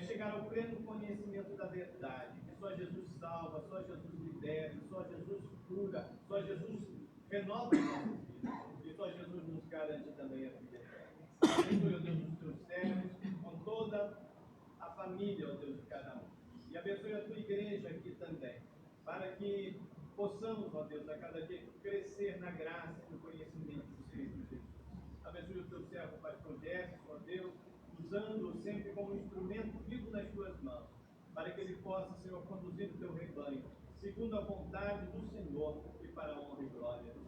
chegar ao pleno conhecimento da verdade. Que só Jesus salva, só Jesus liberta, só Jesus cura, só Jesus renova as nossas vidas. E só Jesus nos garante também a vida eterna. Abençoe, ó Deus, os Teus servos, com toda a família, ó Deus, de cada um. E abençoe a Tua igreja aqui também, para que possamos, ó Deus, a cada dia crescer na graça e no conhecimento do Cristo Jesus. Abençoe o Teu servo, Pastor Gerson, ó Deus, usando-o sempre como instrumento vivo nas Tuas mãos, para que ele possa, Senhor, conduzir o Teu rebanho, segundo a vontade do Senhor e para a honra e glória do Senhor.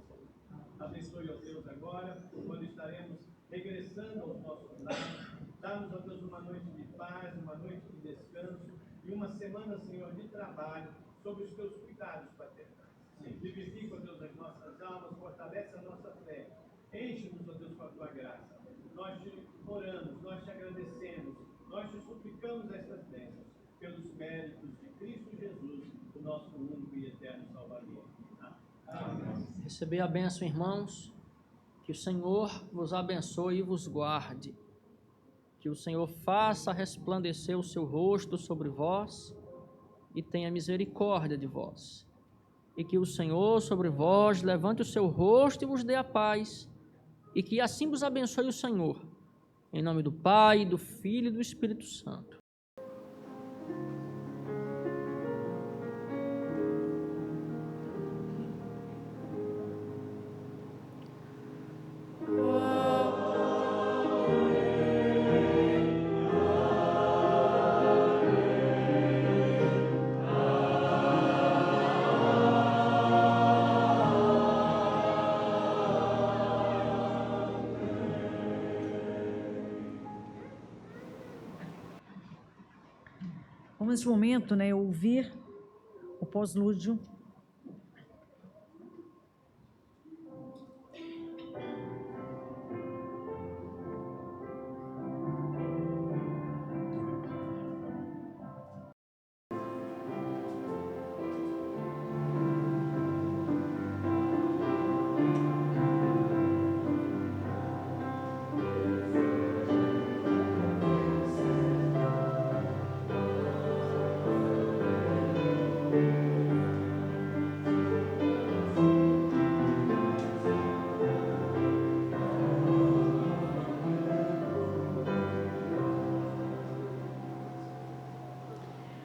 Abençoe, ó Deus, agora, quando estaremos regressando aos nossos lares, dá-nos, ó Deus, uma noite de paz, uma noite de descanso e uma semana, Senhor, de trabalho sob os Teus cuidados paternais. Vivifica, ó Deus, as nossas almas, fortalece a nossa fé, enche-nos, ó Deus, com a Tua graça. Nós te oramos, nós te agradecemos, nós te suplicamos estas bênçãos, pelos méritos de Cristo Jesus, o nosso único e eterno Salvador. Amém. Receber a bênção, irmãos. Que o Senhor vos abençoe e vos guarde. Que o Senhor faça resplandecer o seu rosto sobre vós e tenha misericórdia de vós. E que o Senhor sobre vós levante o seu rosto e vos dê a paz. e que assim vos abençoe o Senhor. Em nome do Pai, do Filho e do Espírito Santo. Vamos nesse momento, ouvir o pós-lúdio